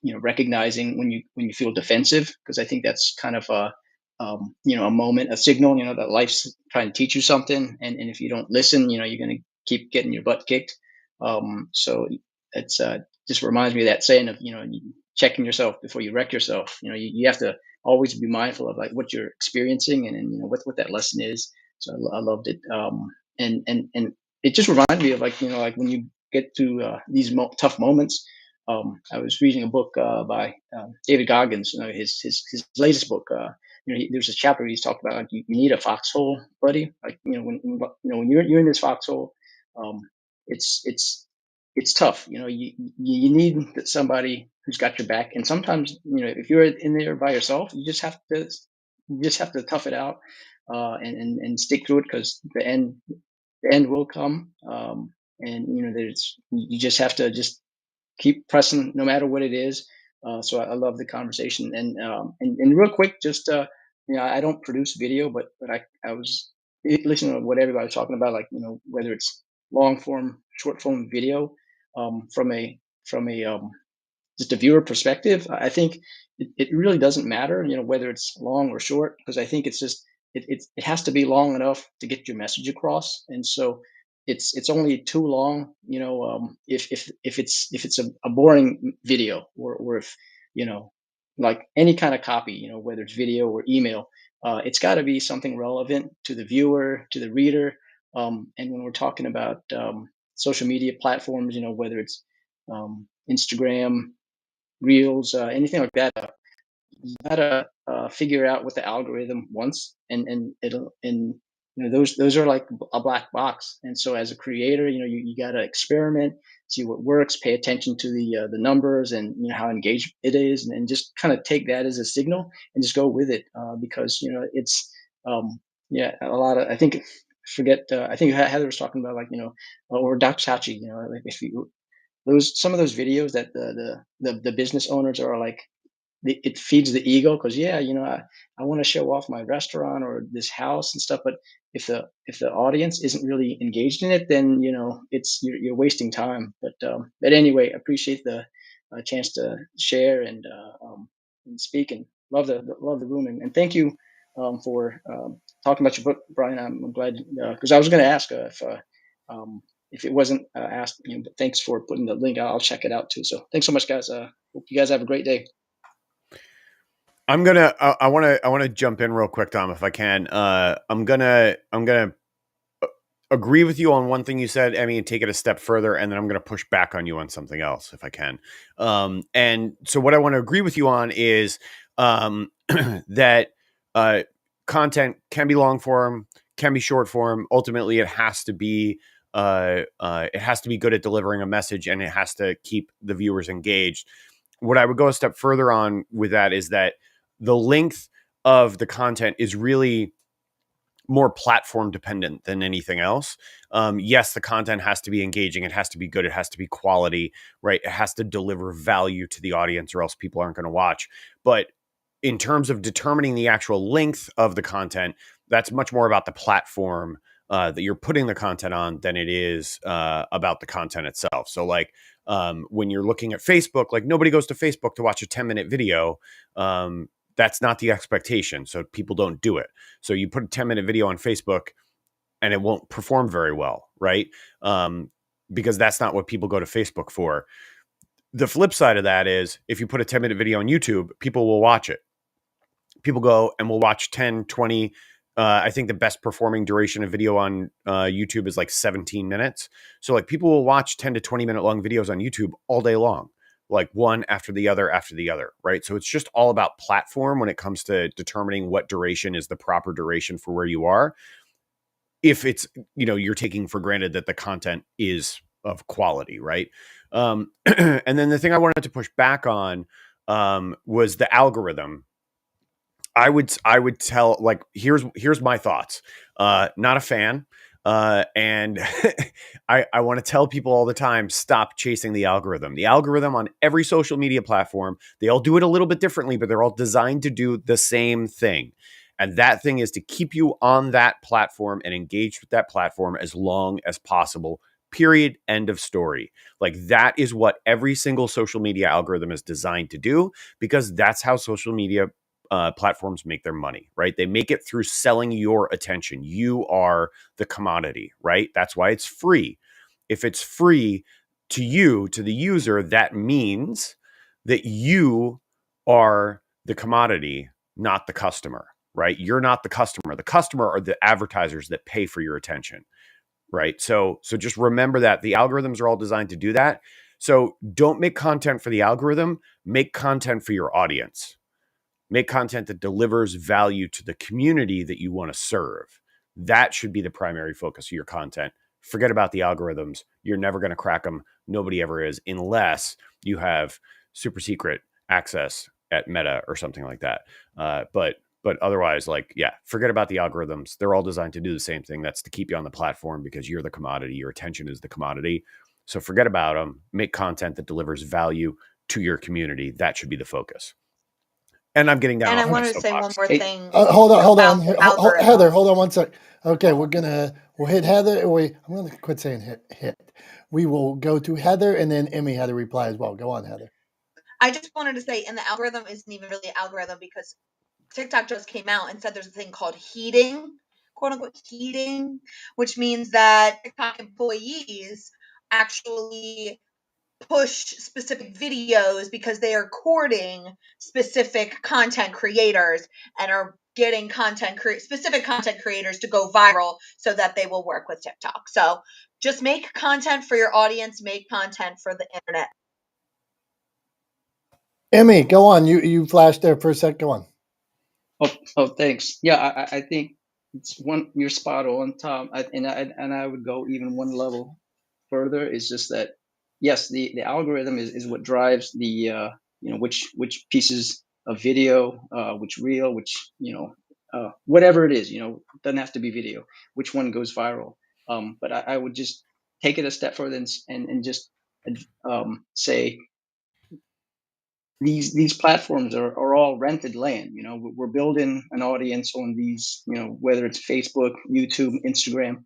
recognizing when you feel defensive, because I think that's kind of a moment, a signal, that life's trying to teach you something, and if you don't listen, you're going to keep getting your butt kicked. So it's just reminds me of that saying of checking yourself before you wreck yourself. You have to always be mindful of like what you're experiencing, and what that lesson is. So I loved it. And it just reminded me of like when you get to these tough moments. I was reading a book by David Goggins, his latest book. There's a chapter he's talking about like you need a foxhole buddy. Like when you're in this foxhole, um, it's tough. You need somebody who's got your back. And sometimes if you're in there by yourself, you just have to tough it out and stick through it, because the end will come. And you just have to just keep pressing no matter what it is. So I love the conversation. And real quick, just I don't produce video, but I was listening to what everybody was talking about, like whether it's long form, short form video, from a just a viewer perspective. I think it really doesn't matter, whether it's long or short, because I think it's just it has to be long enough to get your message across. And so it's only too long, if it's a boring video, or if like any kind of copy, whether it's video or email, it's got to be something relevant to the viewer, to the reader. And when we're talking about social media platforms, whether it's Instagram, Reels, anything like that, you gotta figure out what the algorithm wants, and those are like a black box. And so as a creator, you gotta experiment, see what works, pay attention to the numbers, and how engaged it is, and just kind of take that as a signal and just go with it, because it's yeah, a lot of, I think, I think Heather was talking about, like or Dr. Sachi, like if you some of those videos that the business owners are like, it feeds the ego, because I want to show off my restaurant or this house and stuff. But if the audience isn't really engaged in it, then it's you're wasting time. But anyway, appreciate the chance to share and speak, and love the room, and thank you for talking about your book, Brian. I'm glad because I was going to ask if it wasn't asked, but thanks for putting the link. I'll check it out too. So thanks so much, guys. Hope you guys have a great day. I'm gonna. I want to jump in real quick, Tom, if I can. I'm gonna agree with you on one thing you said, Emmy, and take it a step further, and then I'm gonna push back on you on something else, if I can. And so, what I want to agree with you on is that content can be long form, can be short form. Ultimately, it has to be good at delivering a message, and it has to keep the viewers engaged. What I would go a step further on with that is that the length of the content is really more platform dependent than anything else. Yes, the content has to be engaging. It has to be good. It has to be quality, right? It has to deliver value to the audience or else people aren't going to watch. But in terms of determining the actual length of the content, that's much more about the platform that you're putting the content on than it is about the content itself. So like when you're looking at Facebook, like nobody goes to Facebook to watch a 10-minute video. That's not the expectation. So people don't do it. So you put a 10-minute video on Facebook and it won't perform very well, right? Because that's not what people go to Facebook for. The flip side of that is if you put a 10-minute video on YouTube, people will watch it. People go and will watch 10, 20. I think the best performing duration of video on YouTube is like 17 minutes. So like people will watch 10 to 20 minute long videos on YouTube all day long, like one after the other, right? So it's just all about platform when it comes to determining what duration is the proper duration for where you are. If it's, you're taking for granted that the content is of quality, right? And then the thing I wanted to push back on was the algorithm. I would tell, like, here's my thoughts. Not a fan. And I want to tell people all the time, stop chasing the algorithm. The algorithm on every social media platform, they all do it a little bit differently, but they're all designed to do the same thing. And that thing is to keep you on that platform and engaged with that platform as long as possible. Period. End of story. Like that is what every single social media algorithm is designed to do, because that's how social media platforms make their money, right? They make it through selling your attention. You are the commodity, right? That's why it's free. If it's free to you, to the user, that means that you are the commodity, not the customer, right? You're not the customer. The customer are the advertisers that pay for your attention, right? So just remember that the algorithms are all designed to do that. So don't make content for the algorithm, make content for your audience. Make content that delivers value to the community that you want to serve. That should be the primary focus of your content. Forget about the algorithms. You're never going to crack them. Nobody ever is, unless you have super secret access at Meta or something like that. But otherwise, forget about the algorithms. They're all designed to do the same thing. That's to keep you on the platform because you're the commodity. Your attention is the commodity. So forget about them. Make content that delivers value to your community. That should be the focus. And I'm getting down. And I off my wanted to say one soapbox. more Hey, thing Hold on. about the algorithm. Heather, hold on one sec. Okay, we'll hit Heather. I'm going to quit saying hit. We will go to Heather, and then Emmy had a reply as well. Go on, Heather. I just wanted to say, and the algorithm isn't even really an algorithm because TikTok just came out and said there's a thing called heating, quote unquote heating, which means that TikTok employees actually push specific videos because they are courting specific content creators and are getting specific content creators to go viral so that they will work with TikTok. So just make content for your audience, make content for the internet. Emmy, go on. You flashed there for a sec. Go on. Oh, thanks. Yeah, I think it's you're spot on, Tom. I would go even one level further. It's just that yes, the algorithm is what drives the which pieces of video, which reel, which whatever it is, doesn't have to be video, which one goes viral. But I would just take it a step further and just say these platforms are all rented land. We're building an audience on these, whether it's Facebook, YouTube, Instagram.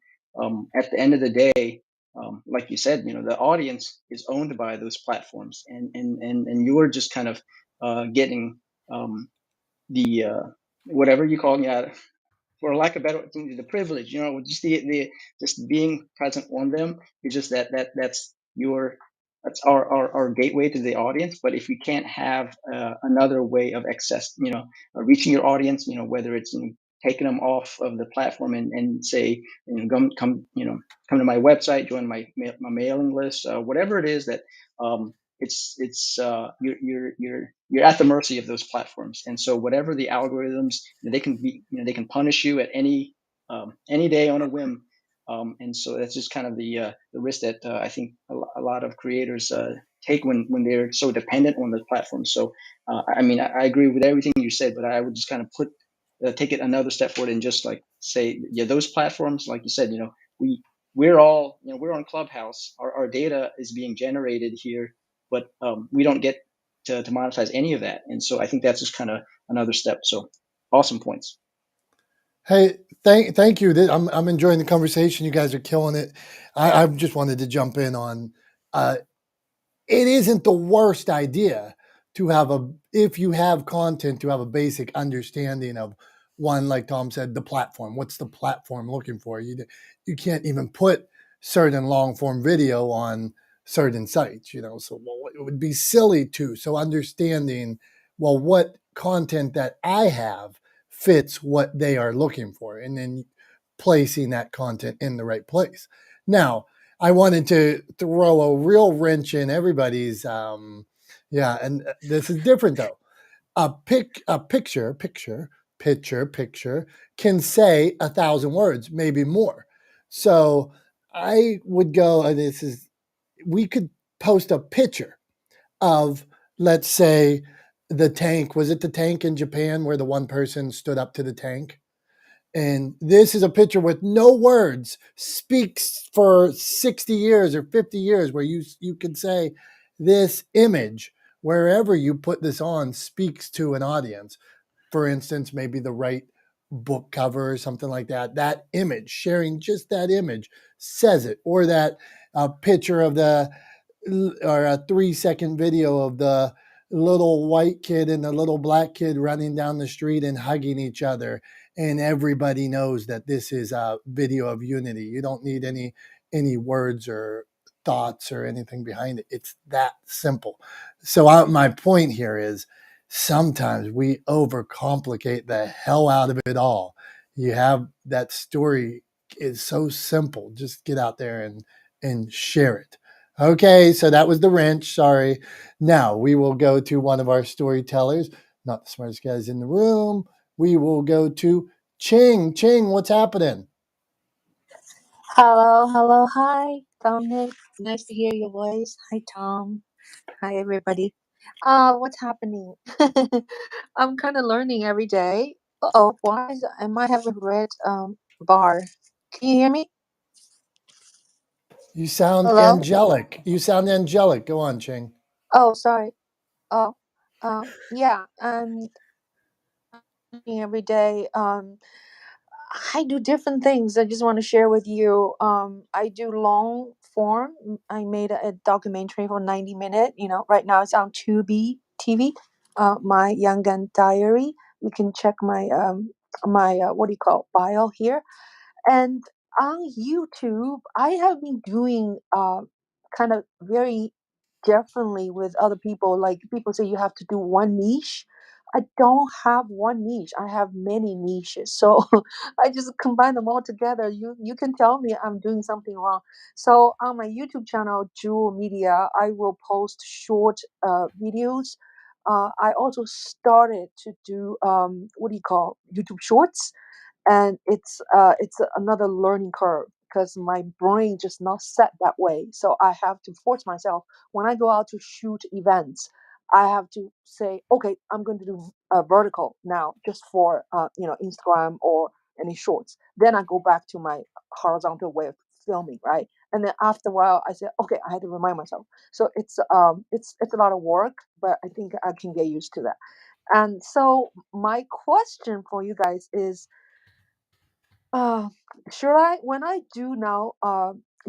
At the end of the day, like you said, the audience is owned by those platforms, and you're just kind of getting the whatever you call it, for lack of better thing, the privilege, just the just being present on them is just that's your that's our gateway to the audience. But if you can't have another way of access, reaching your audience, whether it's taking them off of the platform and say, come to my website, join my mailing list, whatever it is that it's you're at the mercy of those platforms. And so whatever the algorithms, they can be, they can punish you at any day on a whim. And so that's just kind of the risk that I think a lot of creators take when they're so dependent on the platform. So I agree with everything you said, but I would just kind of take it another step forward and just like say, yeah, those platforms, like you said, we're all, we're on Clubhouse. Our data is being generated here, but we don't get to monetize any of that. And so I think that's just kind of another step. So awesome points. Hey, thank you. I'm enjoying the conversation. You guys are killing it. I just wanted to jump in on. It isn't the worst idea to have if you have content, to have a basic understanding of one, like Tom said, the platform. What's the platform looking for? You can't even put certain long form video on certain sites, so it would be silly to. So understanding, well, what content that I have fits what they are looking for, and then placing that content in the right place. Now, I wanted to throw a real wrench in everybody's. And this is different though. A picture can say 1,000 words, maybe more. So I would go. We could post a picture of, let's say, the tank. Was it the tank in Japan where the one person stood up to the tank? And this is a picture with no words, speaks for 60 years or 50 years, where you can say this image, wherever you put this on, speaks to an audience. For instance, maybe the right book cover or something like that. That image, sharing just that image, says it. Or that picture of or a 3-second video of the little white kid and the little black kid running down the street and hugging each other, and everybody knows that this is a video of unity. You don't need any words or thoughts or anything behind it. It's that simple. So my point here is, sometimes we overcomplicate the hell out of it all. You have that story is so simple. Just get out there and share it. Okay, so that was the wrench. Sorry. Now we will go to one of our storytellers, not the smartest guys in the room. We will go to Ching. Ching, what's happening? Hello, hi, Dominick. Nice to hear your voice. Hi, Tom. Hi, everybody. What's happening? I'm kind of learning every day. Oh, I might have a red bar. Can you hear me? You sound Hello? angelic. Go on, Ching. Oh, sorry. Oh, yeah. I'm learning every day. I do different things. I just want to share with you. I do long form. I made a documentary for 90 minutes. Right now it's on Tubi TV. My Langan diary. You can check my what do you call bio here. And on YouTube, I have been doing kind of very differently with other people. Like people say you have to do one niche. I don't have one niche. I have many niches. So I just combine them all together. You can tell me I'm doing something wrong. So on my YouTube channel, Jewel Media, I will post short videos. I also started to do what do you call YouTube Shorts, and it's another learning curve because my brain just not set that way. So I have to force myself when I go out to shoot events. I have to say, okay, I'm going to do a vertical now, just for Instagram or any shorts. Then I go back to my horizontal way of filming, right? And then after a while, I say, okay, I had to remind myself. So it's a lot of work, but I think I can get used to that. And so my question for you guys is, uh, should I, when I do now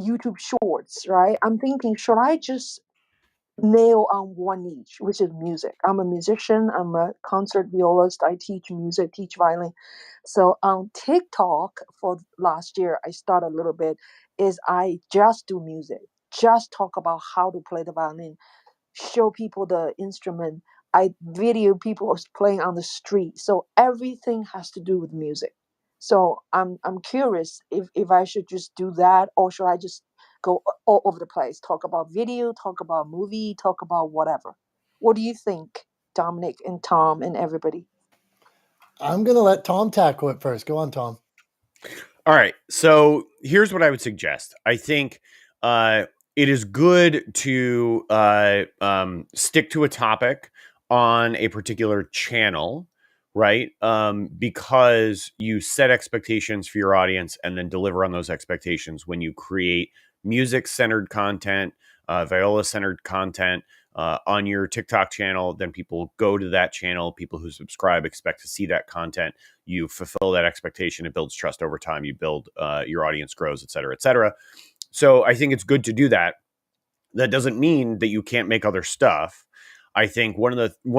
YouTube Shorts, right? I'm thinking, should I just nail on one niche, which is music. I'm a musician. I'm a concert violist. I teach music, teach violin. So on TikTok for last year, I started a little bit. Is I just do music, just talk about how to play the violin, show people the instrument. I video people playing on the street. So everything has to do with music. So I'm curious if I should just do that, or should I just go all over the place, talk about video, talk about movie, talk about whatever. What do you think, Dominic and Tom and everybody? I'm going to let Tom tackle it first. Go on, Tom. All right. So here's what I would suggest. I think it is good to stick to a topic on a particular channel, right? Because you set expectations for your audience and then deliver on those expectations when you create music-centered content, viola-centered content, on your TikTok channel. Then people go to that channel. People who subscribe expect to see that content. You fulfill that expectation. It builds trust over time. You build your audience grows, et cetera, et cetera. So I think it's good to do that. That doesn't mean that you can't make other stuff. I think one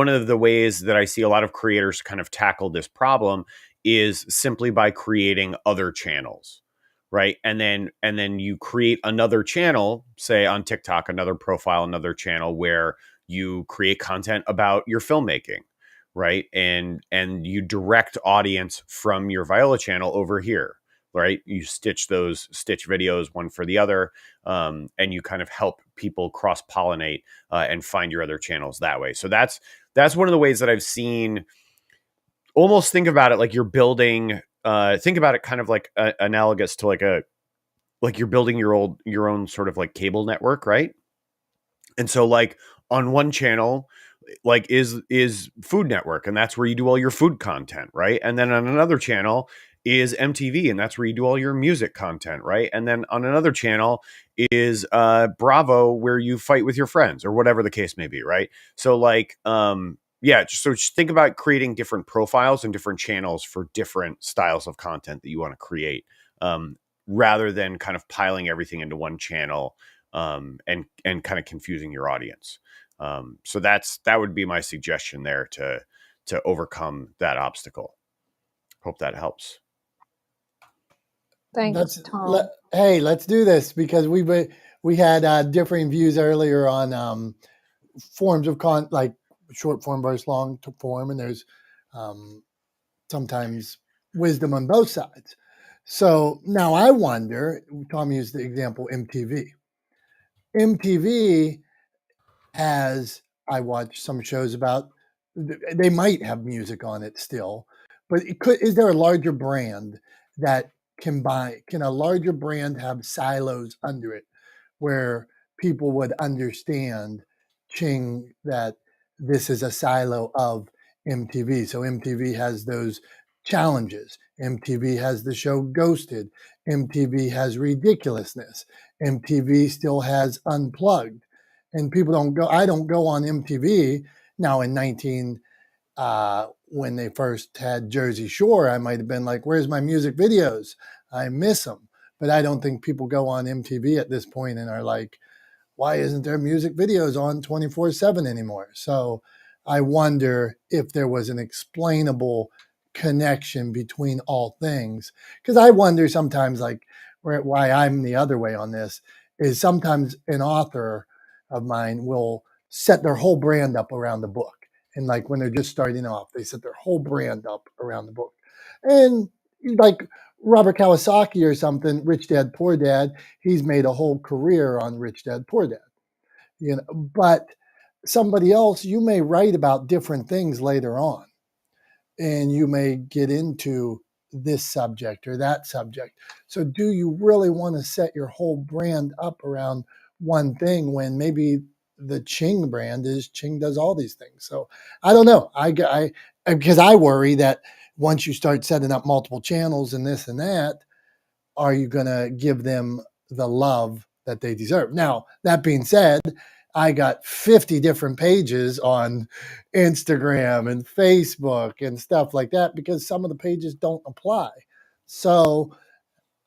of the ways that I see a lot of creators kind of tackle this problem is simply by creating other channels, right? And then you create another channel, say on TikTok, another profile, another channel where you create content about your filmmaking, right? And you direct audience from your viola channel over here, right? You stitch videos one for the other, and you kind of help people cross pollinate and find your other channels that way. So that's one of the ways that I've seen. Almost think about it like you're building. Think about it kind of like analogous to like you're building your own sort of like cable network, right? And so like on one channel, like is Food Network, and that's where you do all your food content, right? And then on another channel is MTV, and that's where you do all your music content, right? And then on another channel is Bravo, where you fight with your friends or whatever the case may be, right? So like just think about creating different profiles and different channels for different styles of content that you want to create, rather than kind of piling everything into one channel, and kind of confusing your audience. So that would be my suggestion there to overcome that obstacle. Hope that helps. Thanks, Tom. Hey, let's do this, because we had differing views earlier on forms of like short form versus long form, and there's sometimes wisdom on both sides. So now I wonder, Tom used the example MTV. MTV has, I watch some shows about, they might have music on it still, but is there a larger brand that can a larger brand have silos under it where people would understand, Ching, that this is a silo of MTV? So MTV has those challenges. MTV has the show Ghosted. MTV has Ridiculousness. MTV still has Unplugged. And people I don't go on MTV now. In when they first had Jersey Shore, I might have been like, where's my music videos? I miss them. But I don't think people go on MTV at this point and are like, why isn't there music videos on 24/7 anymore? So I wonder if there was an explainable connection between all things. Because I wonder sometimes, like, why I'm the other way on this is sometimes an author of mine will set their whole brand up around the book. And like when they're just starting off, they set their whole brand up around the book. And like Robert Kiyosaki or something, Rich Dad, Poor Dad, he's made a whole career on Rich Dad, Poor Dad. But somebody else, you may write about different things later on, and you may get into this subject or that subject. So do you really want to set your whole brand up around one thing when maybe the Ching brand is Ching does all these things? So I don't know. Because I worry that once you start setting up multiple channels and this and that, are you going to give them the love that they deserve? Now, that being said, I got 50 different pages on Instagram and Facebook and stuff like that because some of the pages don't apply. So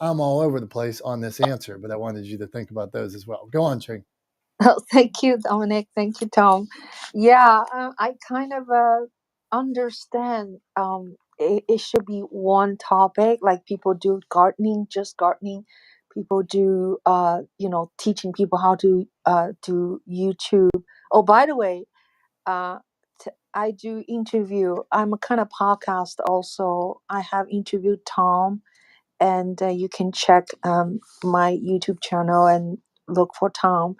I'm all over the place on this answer, but I wanted you to think about those as well. Go on, Ching. Oh, thank you, Dominic. Thank you, Tom. Yeah, I kind of understand. It should be one topic. Like people do gardening, just gardening. People do, teaching people how to do YouTube. Oh, by the way, uh, I do interview. I'm a kind of podcast also. I have interviewed Tom, and you can check my YouTube channel and look for Tom,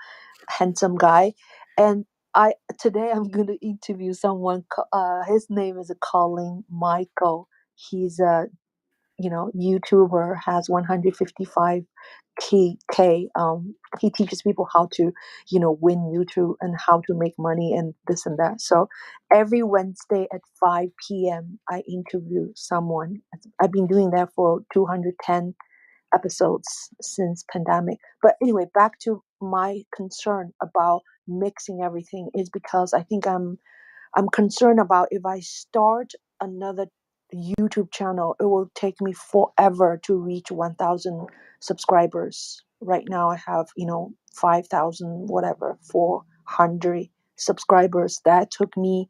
handsome guy. And I today I'm going to interview someone. His name is Colin Michael. He's a YouTuber, has 155 k. He teaches people how to win YouTube and how to make money and this and that. So every Wednesday at 5 p.m. I interview someone. I've been doing that for 210 episodes since pandemic. But anyway, back to my concern about mixing everything is because I think I'm concerned about if I start another YouTube channel, it will take me forever to reach 1,000 subscribers. Right now, I have 5,000 whatever 400 subscribers. That took me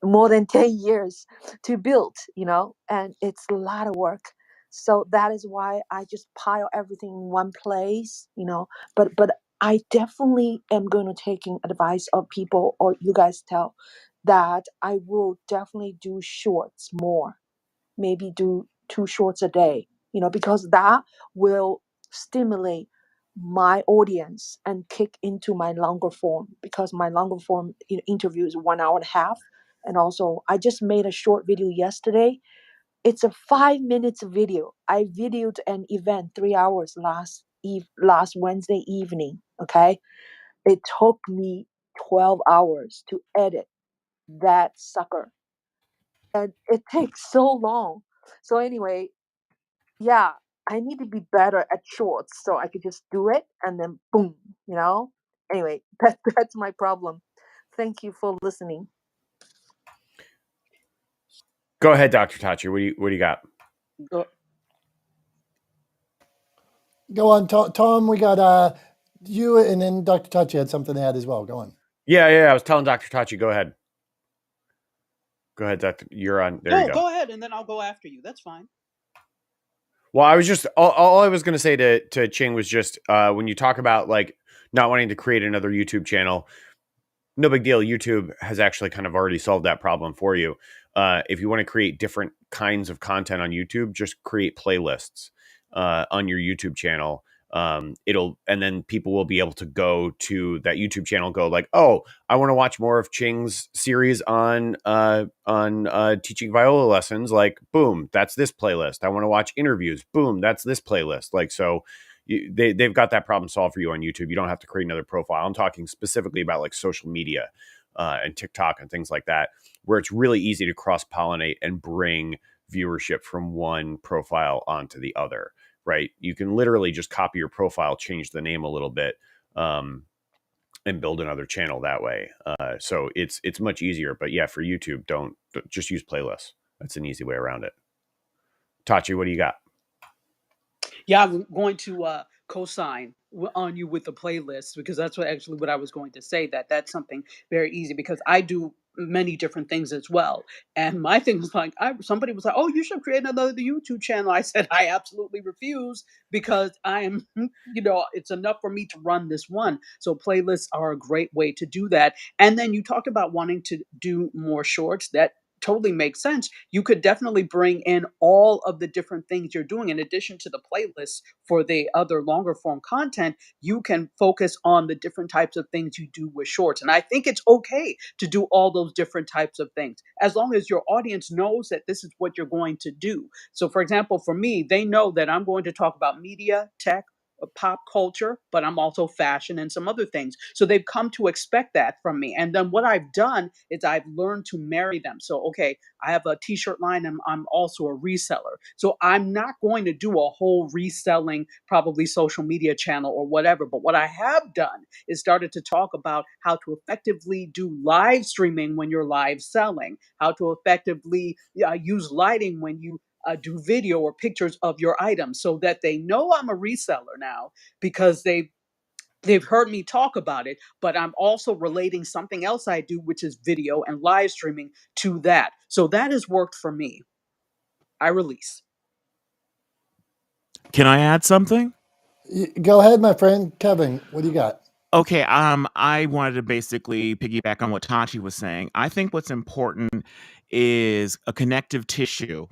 more than 10 years to build, and it's a lot of work. So that is why I just pile everything in one place, but I definitely am going to taking advice of people, or you guys tell that I will definitely do shorts more, maybe do 2 shorts a day, because that will stimulate my audience and kick into my longer form, because my longer form interview is 1 hour and a half. And also I just made a short video yesterday. It's a 5 minutes video. I videoed an event 3 hours last Wednesday evening. Okay, it took me 12 hours to edit that sucker, and it takes so long. So anyway, yeah, I need to be better at shorts so I could just do it and then boom, Anyway, that's my problem. Thank you for listening. Go ahead, Dr. Tachi. What do you got? Go on, Tom. We got you, and then Dr. Tachi had something to add as well. Go on. Yeah. I was telling Dr. Tachi, go ahead. Go ahead, Doctor. You're on. There you go. Go ahead, and then I'll go after you. That's fine. Well, I was just all I was going to say to Ching was just when you talk about like not wanting to create another YouTube channel, no big deal. YouTube has actually kind of already solved that problem for you. If you want to create different kinds of content on YouTube, just create playlists on your YouTube channel. And then people will be able to go to that YouTube channel, go like, oh, I want to watch more of Ching's series on teaching viola lessons. Like, boom, that's this playlist. I want to watch interviews. Boom, that's this playlist. Like, so they've got that problem solved for you on YouTube. You don't have to create another profile. I'm talking specifically about like social media and TikTok and things like that, where it's really easy to cross-pollinate and bring viewership from one profile onto the other. Right. You can literally just copy your profile, change the name a little bit, and build another channel that way. So it's much easier. But yeah, for YouTube, don't just use playlists. That's an easy way around it. Tachi, what do you got? Yeah, I'm going to co-sign on you with the playlist, because that's what I was going to say, that's something very easy, because I do many different things as well. And my thing was like, somebody was like, oh, you should create another YouTube channel. I said, I absolutely refuse, because I am, it's enough for me to run this one. So playlists are a great way to do that. And then you talked about wanting to do more shorts. That totally makes sense. You could definitely bring in all of the different things you're doing in addition to the playlists for the other longer form content. You can focus on the different types of things you do with shorts. And I think it's okay to do all those different types of things as long as your audience knows that this is what you're going to do. So, for example, for me, they know that I'm going to talk about media, tech, pop culture, but I'm also fashion and some other things. So they've come to expect that from me. And then what I've done is I've learned to marry them. So, okay, I have a t-shirt line and I'm also a reseller. So I'm not going to do a whole reselling, probably social media channel or whatever. But what I have done is started to talk about how to effectively do live streaming when you're live selling, how to effectively use lighting when you do video or pictures of your items, so that they know I'm a reseller now, because They've heard me talk about it, but I'm also relating something else I do, which is video and live streaming, to that. So that has worked for me. I release. Can I add something? Go ahead, my friend Kevin. What do you got? Okay, I wanted to basically piggyback on what Tachi was saying. I think what's important is a connective tissue.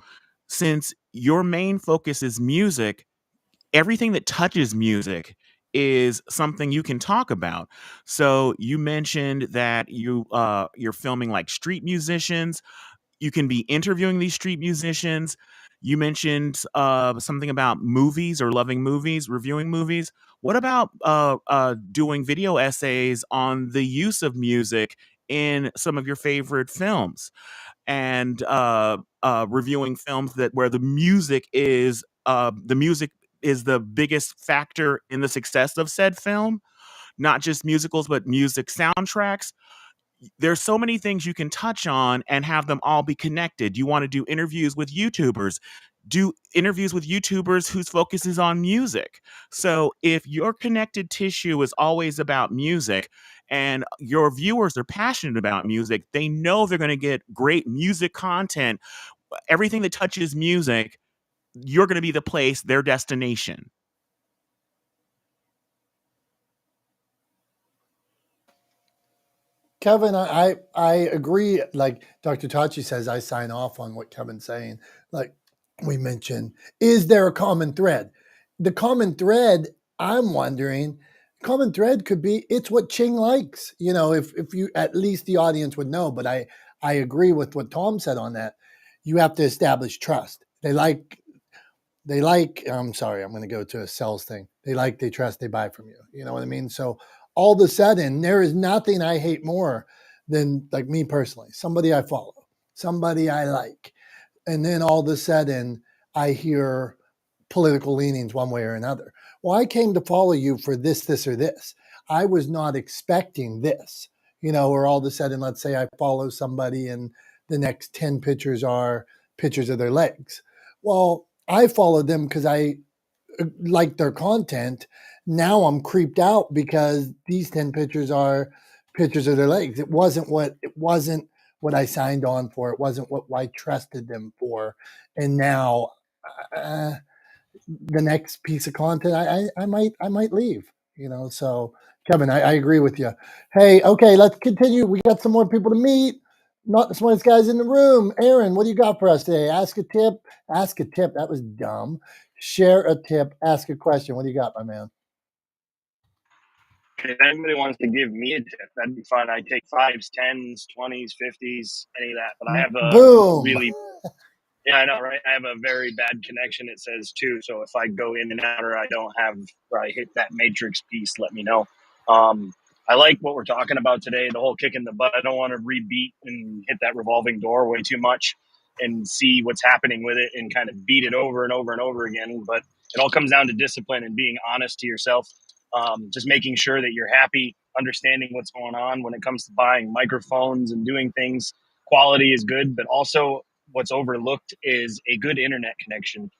Since your main focus is music, everything that touches music is something you can talk about. So you mentioned that you're filming like street musicians. You can be interviewing these street musicians. You mentioned something about movies or loving movies, reviewing movies. What about doing video essays on the use of music in some of your favorite films, and reviewing films that where the music is the biggest factor in the success of said film, not just musicals but music soundtracks. There's so many things you can touch on and have them all be connected. You want to do interviews with YouTubers, do interviews with YouTubers whose focus is on music. So if your connected tissue is always about music and your viewers are passionate about music, they know they're going to get great music content. Everything that touches music, you're going to be the place, their destination. Kevin, I agree. Like Dr. Tachi says, I sign off on what Kevin's saying. Like we mentioned, is there a common thread? The common thread, I'm wondering, common thread could be it's what Ching likes. You know, if you at least the audience would know. But I agree with what Tom said on that. You have to establish trust. I'm sorry, I'm going to go to a sales thing. They trust, they buy from you. You know what I mean? So all of a sudden, there is nothing I hate more than, like me personally, somebody I follow, somebody I like. And then all of a sudden, I hear political leanings one way or another. Well, I came to follow you for this, or this. I was not expecting this, or all of a sudden, let's say I follow somebody and the next 10 pictures are pictures of their legs. Well, I followed them because I like their content. Now I'm creeped out because these 10 pictures are pictures of their legs. It wasn't what I signed on for. It wasn't what I trusted them for. And now uh, the next piece of content, I might leave. So Kevin, I agree with you. Hey, okay, let's continue. We got some more people to meet. Not the smartest guys in the room. Aaron, what do you got for us today? Ask a tip. Ask a tip. That was dumb. Share a tip. Ask a question. What do you got, my man? If anybody wants to give me a tip, that'd be fun. I take 5s, 10s, 20s, 50s, any of that. But I have a Boom. really, yeah, I know, right? I have a very bad connection, it says too. So if I go in and out, or I hit that matrix piece, let me know. I like what we're talking about today, the whole kick in the butt. I don't want to rebeat and hit that revolving door way too much and see what's happening with it and kind of beat it over and over and over again. But it all comes down to discipline and being honest to yourself. Just making sure that you're happy, understanding what's going on when it comes to buying microphones and doing things. Quality is good, but also what's overlooked is a good internet connection.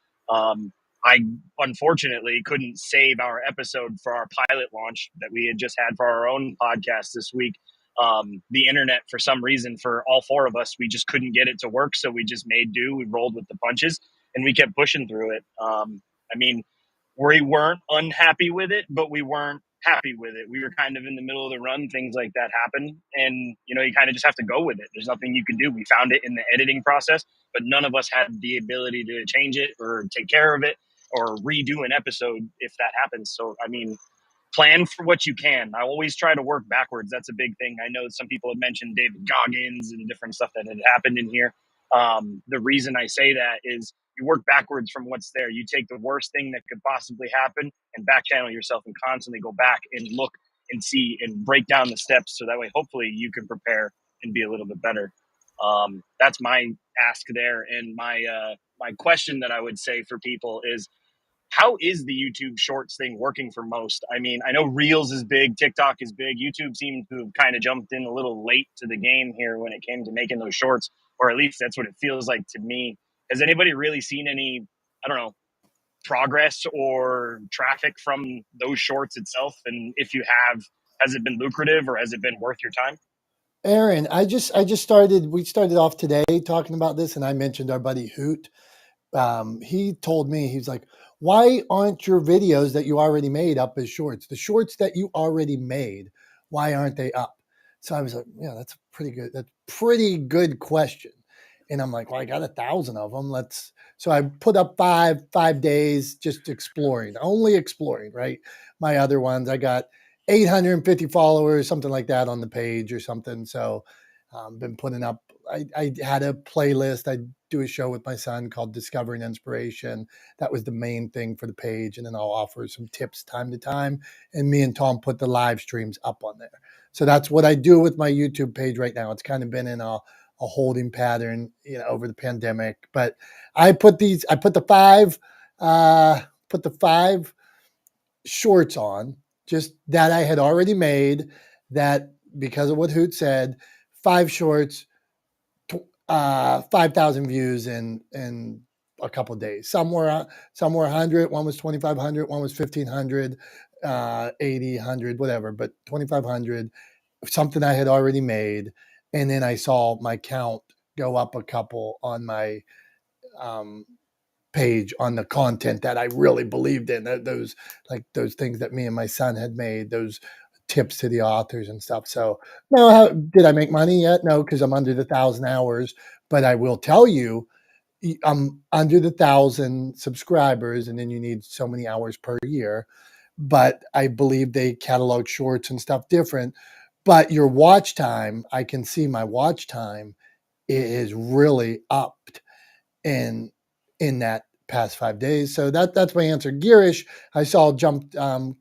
I unfortunately couldn't save our episode for our pilot launch that we had just had for our own podcast this week. The internet, for some reason, for all four of us, we just couldn't get it to work. So we just made do. We rolled with the punches and we kept pushing through it. I mean, we weren't unhappy with it, but we weren't happy with it. We were kind of in the middle of the run. Things like that happen. And, you kind of just have to go with it. There's nothing you can do. We found it in the editing process, but none of us had the ability to change it or take care of it or redo an episode if that happens. So, I mean, plan for what you can. I always try to work backwards. That's a big thing. I know some people have mentioned David Goggins and different stuff that had happened in here. The reason I say that is you work backwards from what's there. You take the worst thing that could possibly happen and back channel yourself and constantly go back and look and see and break down the steps so that way hopefully you can prepare and be a little bit better. That's my ask there. And my question that I would say for people is, how is the YouTube Shorts thing working for most? I mean, I know Reels is big, TikTok is big. YouTube seemed to have kind of jumped in a little late to the game here when it came to making those shorts, or at least that's what it feels like to me. Has anybody really seen any, I don't know, progress or traffic from those shorts itself? And if you have, has it been lucrative or has it been worth your time? Aaron, I just started. We started off today talking about this, and I mentioned our buddy Hoot. He told me, he's like, why aren't your videos that you already made up as shorts? The shorts that you already made, why aren't they up? So I was like, yeah, that's pretty good question. And I'm like, well, I got 1,000 of them. So I put up 5 days just exploring, only exploring, right? My other ones, I got 850 followers, something like that on the page or something. So been putting up, I had a playlist. I do a show with my son called Discovering Inspiration. That was the main thing for the page. And then I'll offer some tips time to time. And me and Tom put the live streams up on there. So that's what I do with my YouTube page right now. It's kind of been in a holding pattern, over the pandemic. But I put the 5 shorts on, just that I had already made, that because of what Hoot said, 5 shorts, 5,000 views in a couple of days. Some were 100, one was 2,500, one was 1,500, 80, 100, whatever, but 2,500, something I had already made. And then I saw my count go up a couple on my page on the content that I really believed in. Those things that me and my son had made, those tips to the authors and stuff. So no, did I make money yet? No, because I'm under the 1,000 hours. But I will tell you, I'm under the 1,000 subscribers, and then you need so many hours per year. But I believe they catalog shorts and stuff different. But your watch time, I can see my watch time is really upped in that past 5 days. So that's my answer. Girish, I saw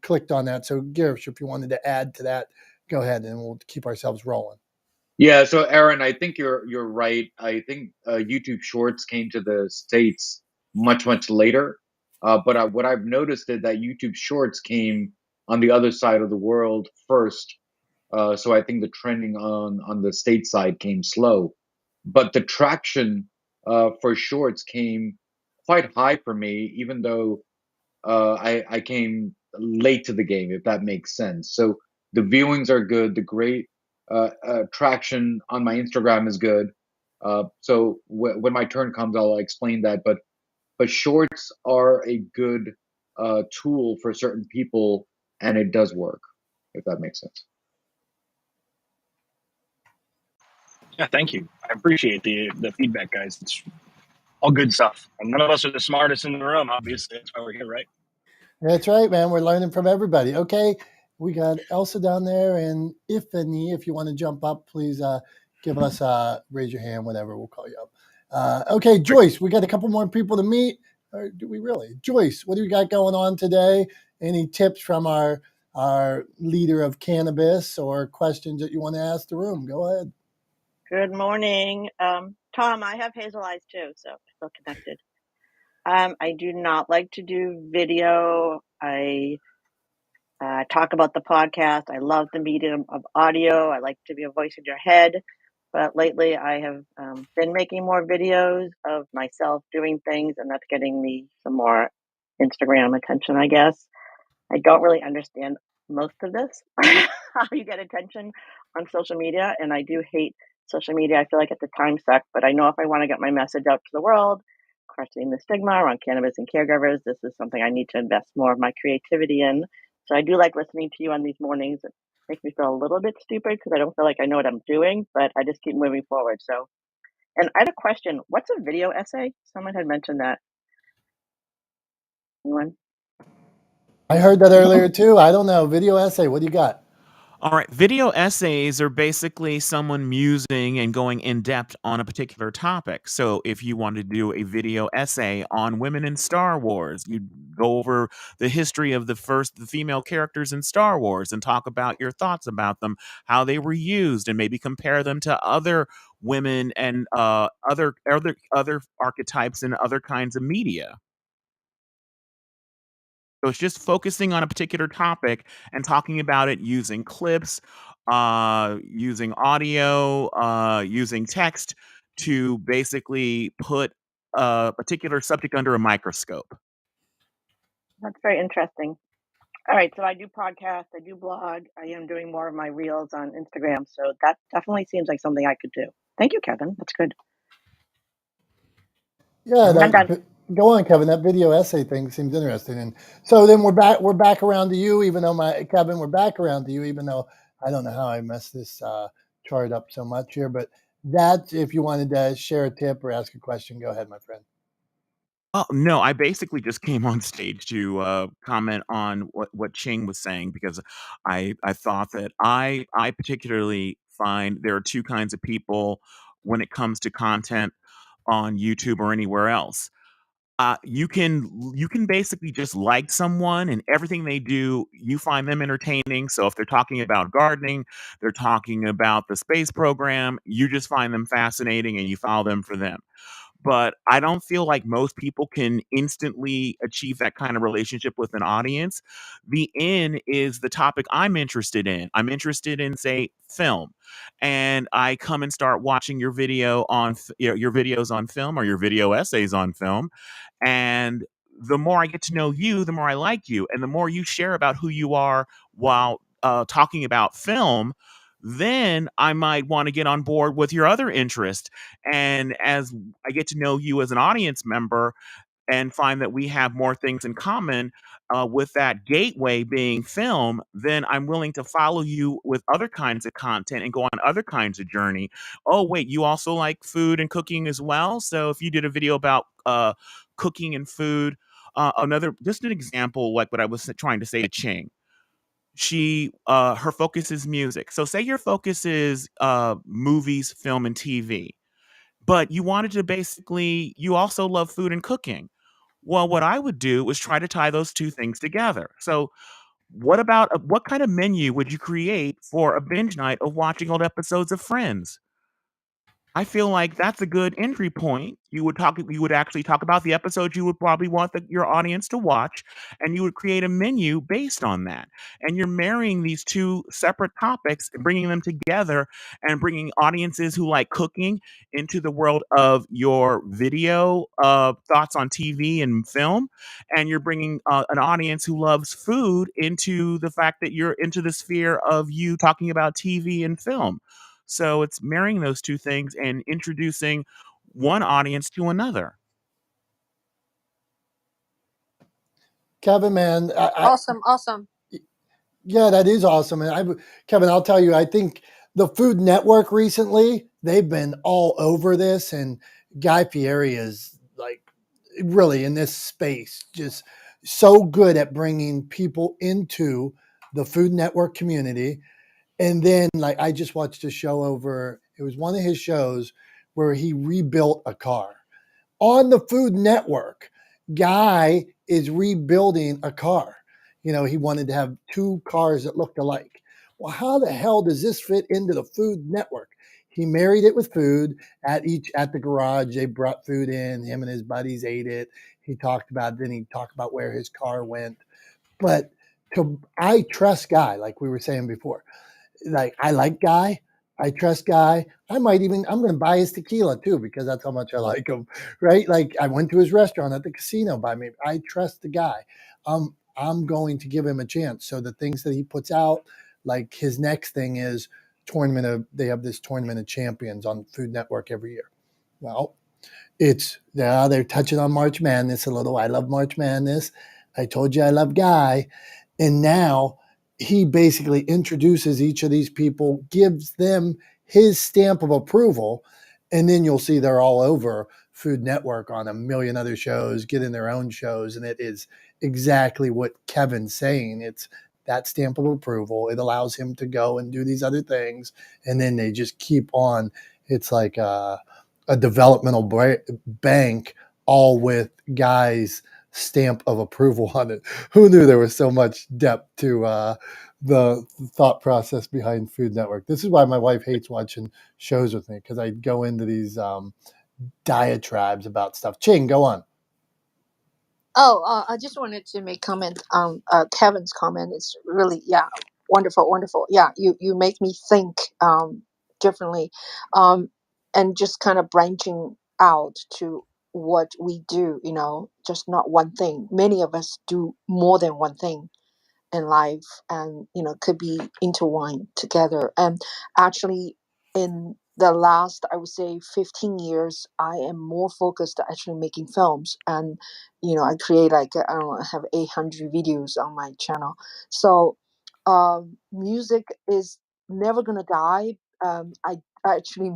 clicked on that. So Girish, if you wanted to add to that, go ahead and we'll keep ourselves rolling. Yeah, so Aaron, I think you're right. I think YouTube Shorts came to the States much later. But what I've noticed is that YouTube Shorts came on the other side of the world first. So I think the trending on the state side came slow, but the traction for Shorts came quite high for me, even though I came late to the game, if that makes sense. So the viewings are good. The great traction on my Instagram is good. So when my turn comes, I'll explain that. But shorts are a good tool for certain people, and it does work, if that makes sense. Yeah, thank you. I appreciate the feedback, guys. It's all good stuff. And none of us are the smartest in the room, obviously. That's why we're here, right? That's right, man. We're learning from everybody. Okay, we got Elsa down there, and if you want to jump up, please give us raise your hand, whatever. We'll call you up. Okay, Joyce, we got a couple more people to meet. Or do we really? Joyce, what do we got going on today? Any tips from our leader of cannabis or questions that you want to ask the room? Go ahead. Good morning. Tom, I have hazel eyes too, so still connected. I do not like to do video. I talk about the podcast. I love the medium of audio. I like to be a voice in your head. But lately I have been making more videos of myself doing things, and that's getting me some more Instagram attention, I guess. I don't really understand most of this, how you get attention on social media. And I do hate social media. I feel like it's a time suck, but I know if I want to get my message out to the world, crushing the stigma around cannabis and caregivers, this is something I need to invest more of my creativity in. So I do like listening to you on these mornings. It makes me feel a little bit stupid because I don't feel like I know what I'm doing, but I just keep moving forward. So, and I had a question. What's a video essay? Someone had mentioned that. Anyone? I heard that earlier too. I don't know. Video essay. What do you got? All right, video essays are basically someone musing and going in depth on a particular topic. So, if you want to do a video essay on women in Star Wars, you go over the history of the female characters in Star Wars and talk about your thoughts about them, how they were used, and maybe compare them to other women and other archetypes in other kinds of media. So it's just focusing on a particular topic and talking about it using clips, using audio, using text to basically put a particular subject under a microscope. That's very interesting. All right, so I do podcasts, I do blog, I am doing more of my reels on Instagram, so that definitely seems like something I could do. Thank you, Kevin. That's good. Yeah, I'm that done. go on, Kevin. That video essay thing seems interesting. And so then we're back around to you, even though Kevin, we're back around to you, even though I don't know how I messed this chart up so much here. But that, if you wanted to share a tip or ask a question, go ahead, my friend. Oh, no, I basically just came on stage to comment on what Ching was saying because I thought that I particularly find there are two kinds of people when it comes to content on YouTube or anywhere else. You can basically just like someone and everything they do, you find them entertaining. So if they're talking about gardening, they're talking about the space program, you just find them fascinating and you follow them for them. But I don't feel like most people can instantly achieve that kind of relationship with an audience. The in is the topic I'm interested in. I'm interested in, say, film, and I come and start watching your video on your videos on film or your video essays on film, and the more I get to know you, the more I like you, and the more you share about who you are while talking about film, then I might want to get on board with your other interest. And as I get to know you as an audience member and find that we have more things in common with that gateway being film, then I'm willing to follow you with other kinds of content and go on other kinds of journey. Oh, wait, you also like food and cooking as well? So if you did a video about cooking and food, another just an example like what I was trying to say to Ching. Her focus is music. So say your focus is movies, film, and TV, but you wanted to basically you also love food and cooking. Well, what I would do was try to tie those two things together. So, what kind of menu would you create for a binge night of watching old episodes of Friends? I feel like that's a good entry point. You would actually talk about the episodes you would probably want your audience to watch, and you would create a menu based on that. And you're marrying these two separate topics and bringing them together and bringing audiences who like cooking into the world of your video thoughts on TV and film, and you're bringing an audience who loves food into the fact that you're into the sphere of you talking about TV and film. So it's marrying those two things and introducing one audience to another. Kevin, man, Awesome, awesome. yeah, that is awesome. And Kevin, I'll tell you, I think the Food Network recently, they've been all over this, and Guy Fieri is like really in this space, just so good at bringing people into the Food Network community. And then, like, I just watched a show it was one of his shows where he rebuilt a car on the Food Network. Guy is rebuilding a car. He wanted to have two cars that looked alike. Well, how the hell does this fit into the Food Network? He married it with food at the garage. They brought food in. Him and his buddies ate it. Then he talked about where his car went. But I trust Guy, like we were saying before. Like, I like Guy. I trust Guy. I'm going to buy his tequila too, because that's how much I like him, right? Like, I went to his restaurant at the casino by me. I trust the guy. I'm going to give him a chance. So the things that he puts out, like his next thing is they have this tournament of champions on Food Network every year. Well, they're touching on March Madness a little. I love March Madness. I told you I love Guy. And now he basically introduces each of these people, gives them his stamp of approval, and then you'll see they're all over Food Network on a million other shows, getting their own shows. And it is exactly what Kevin's saying. It's that stamp of approval. It allows him to go and do these other things. And then they just keep on. It's like a developmental bank, all with Guy's stamp of approval on it. Who knew there was so much depth to the thought process behind Food Network? This is why my wife hates watching shows with me, because I go into these diatribes about stuff. Ching, go on. Oh, I just wanted to make comment on Kevin's comment. It's really, wonderful, wonderful. Yeah, you make me think differently, and just kind of branching out to what we do, just not one thing. Many of us do more than one thing in life, and could be intertwined together. And actually, in the last, I would say, 15 years, I am more focused actually making films. And I create, like, I don't know, I have 800 videos on my channel. So music is never gonna die. I actually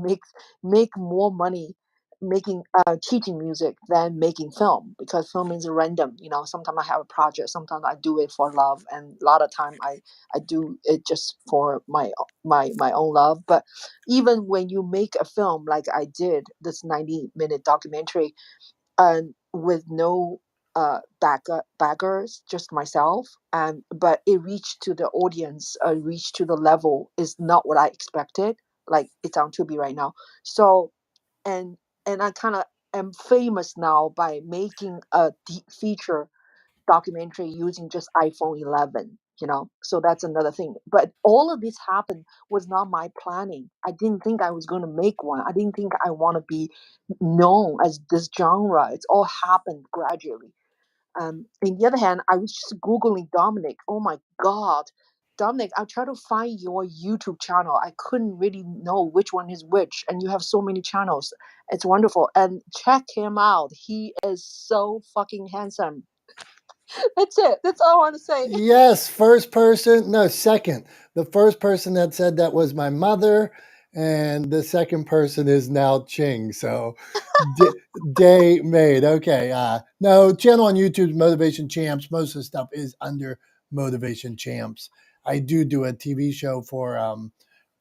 make more money making teaching music than making film, because film is random. Sometimes I have a project, sometimes I do it for love, and a lot of time I do it just for my own love. But even when you make a film, like I did this 90-minute documentary, and with no backers, just myself, and but it reached to the audience, reached to the level is not what I expected, like it's on Tubi right now. So, and I kind of am famous now by making a deep feature documentary using just iPhone 11. So that's another thing. But all of this happened was not my planning. I didn't think I was going to make one. I didn't think I want to be known as this genre. It's all happened gradually. On the other hand, I was just Googling Dominick. Oh my God. Dominick, I tried to find your YouTube channel. I couldn't really know which one is which. And you have so many channels. It's wonderful. And check him out. He is so fucking handsome. That's it. That's all I want to say. Yes, first person. No, second. The first person that said that was my mother, and the second person is now Ching. So, day made. Okay. No, channel on YouTube's Motivation Champs. Most of the stuff is under Motivation Champs. I do a TV show for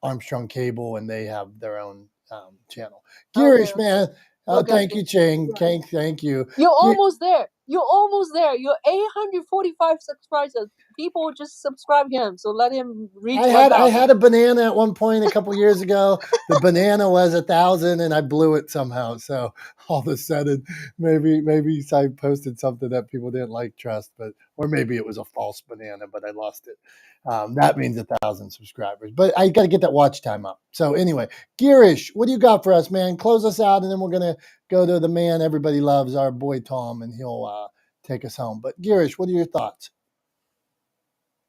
Armstrong Cable, and they have their own channel. Girish, Okay. man. Okay. Thank you, Ching. Yeah. Thank you. You're almost there. You're almost there. You're 845 subscribers. People just subscribe him, so let him reach I 1,000. had a banana at one point a couple years ago. The banana was 1,000, and I blew it somehow. So all of a sudden, maybe I posted something that people didn't like, trust, or maybe it was a false banana, but I lost it. That means 1,000 subscribers. But I got to get that watch time up. So anyway, Girish, what do you got for us, man? Close us out, and then we're gonna go to the man everybody loves, our boy Tom, and he'll take us home. But Girish, what are your thoughts?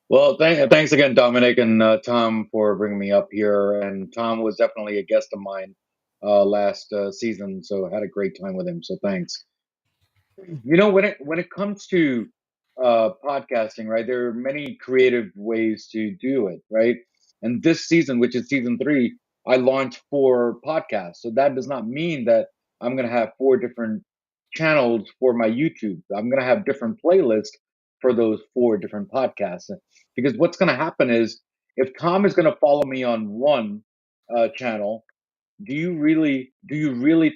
Well, thanks again, Dominic and Tom, for bringing me up here. And Tom was definitely a guest of mine last season, so I had a great time with him. So thanks. When it comes to podcasting, right, there are many creative ways to do it, right? And this season, which is season 3, I launched 4 podcasts. So that does not mean that I'm going to have 4 different channels for my YouTube. I'm going to have different playlists for those 4 different podcasts. Because what's going to happen is, if Tom is going to follow me on one channel, do you really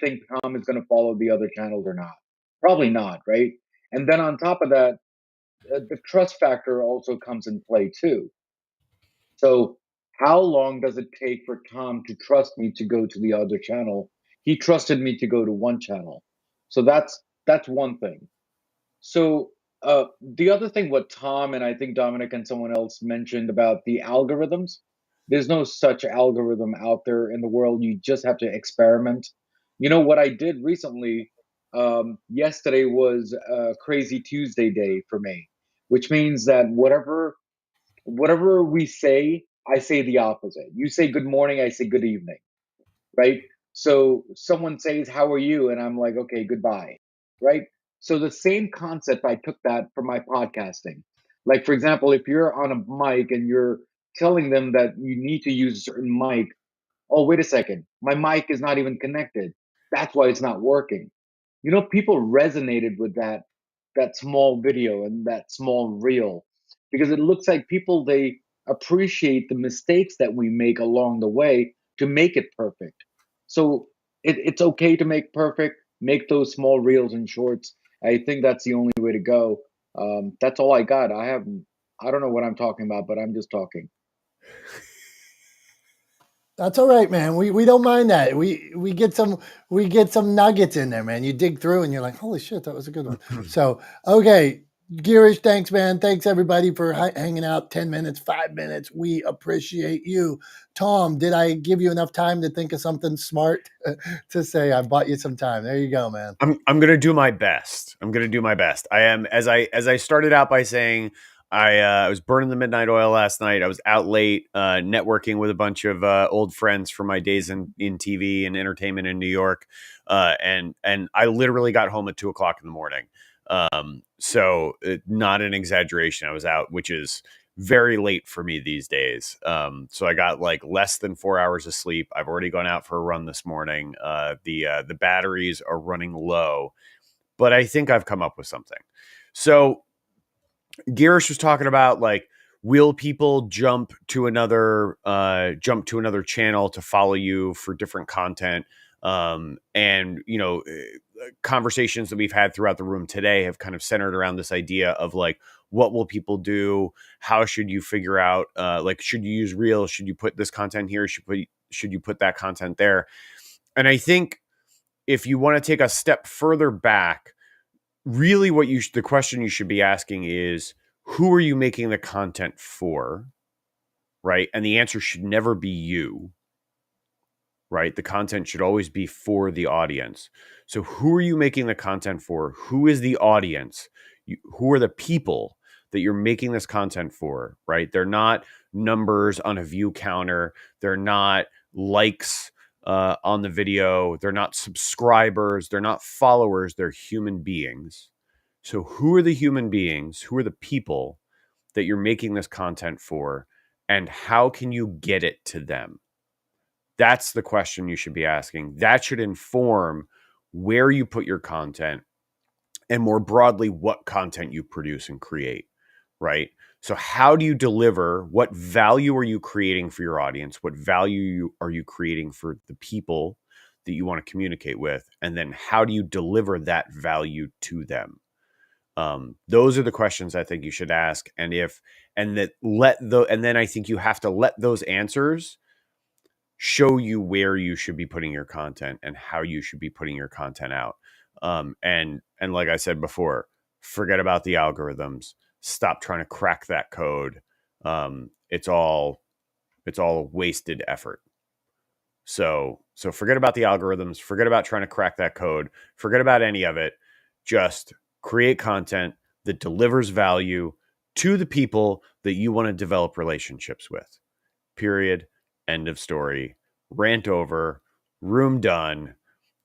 think Tom is going to follow the other channels or not? Probably not, right? And then on top of that, the trust factor also comes in play too. So how long does it take for Tom to trust me to go to the other channel? He trusted me to go to one channel. So that's one thing. So the other thing, what Tom and I think Dominic and someone else mentioned about the algorithms, there's no such algorithm out there in the world. You just have to experiment. What I did recently, yesterday was a Crazy Tuesday day for me, which means that whatever we say, I say the opposite. You say good morning, I say good evening, right? So someone says, "How are you?" And I'm like, "Okay, goodbye," right? So the same concept, I took that for my podcasting. Like, for example, if you're on a mic and you're telling them that you need to use a certain mic, oh, wait a second, my mic is not even connected. That's why it's not working. People resonated with that small video and that small reel, because it looks like people, they appreciate the mistakes that we make along the way to make it perfect. So it's okay to make perfect, make those small reels and shorts. I think that's the only way to go. That's all I got. I don't know what I'm talking about, but I'm just talking. That's all right, man. We don't mind that. We get some nuggets in there, man. You dig through and you're like, holy shit, that was a good one. So okay, Girish, thanks, man. Thanks, everybody, for hanging out 10 minutes, 5 minutes. We appreciate you. Tom, did I give you enough time to think of something smart to say? I bought you some time. There you go, man. I'm gonna do my best. I'm gonna do my best. I am, as I started out by saying, I was burning the midnight oil last night. I was out late networking with a bunch of old friends from my days in TV and entertainment in New York, and I literally got home at 2:00 in the morning. So not an exaggeration. I was out, which is very late for me these days. So I got like less than 4 hours of sleep. I've already gone out for a run this morning. The batteries are running low, but I think I've come up with something. So Girish was talking about, like, will people jump to another channel to follow you for different content? And conversations that we've had throughout the room today have kind of centered around this idea of, like, what will people do? How should you figure out, like, should you use Reels? Should you put this content here? Should you put that content there? And I think if you want to take a step further back, really the question you should be asking is, who are you making the content for? Right? And the answer should never be you. Right? The content should always be for the audience. So who are you making the content for? Who is the audience? Who are the people that you're making this content for? Right? They're not numbers on a view counter. They're not likes on the video. They're not subscribers. They're not followers. They're human beings. So who are the human beings? Who are the people that you're making this content for? And how can you get it to them? That's the question you should be asking. That should inform where you put your content, and more broadly, what content you produce and create, right? So how do you deliver? What value are you creating for your audience? What value are you creating for the people that you want to communicate with? And then how do you deliver that value to them? Those are the questions I think you should ask. And then I think you have to let those answers show you where you should be putting your content and how you should be putting your content out. And like I said before, forget about the algorithms. Stop trying to crack that code. It's all wasted effort. So forget about the algorithms. Forget about trying to crack that code. Forget about any of it. Just create content that delivers value to the people that you want to develop relationships with. Period. End of story. Rant over. Room done.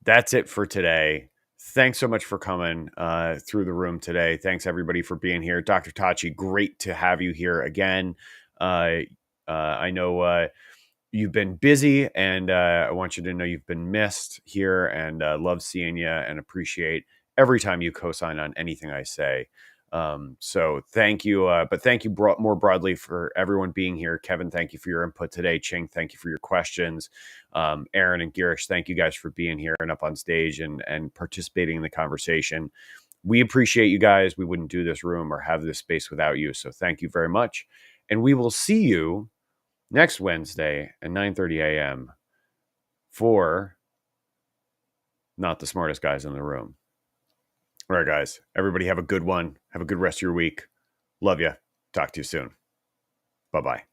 That's it for today. Thanks so much for coming through the room today. Thanks, everybody, for being here. Dr. Tachi, great to have you here again. I know you've been busy, and I want you to know you've been missed here, and love seeing you and appreciate every time you co-sign on anything I say. So thank you. But thank you more broadly for everyone being here. Kevin, thank you for your input today. Ching, thank you for your questions. Aaron and Girish, thank you guys for being here and up on stage and participating in the conversation. We appreciate you guys. We wouldn't do this room or have this space without you. So thank you very much. And we will see you next Wednesday at 9:30 a.m. for Not the Smartest Guys in the Room. All right, guys. Everybody have a good one. Have a good rest of your week. Love you. Talk to you soon. Bye-bye.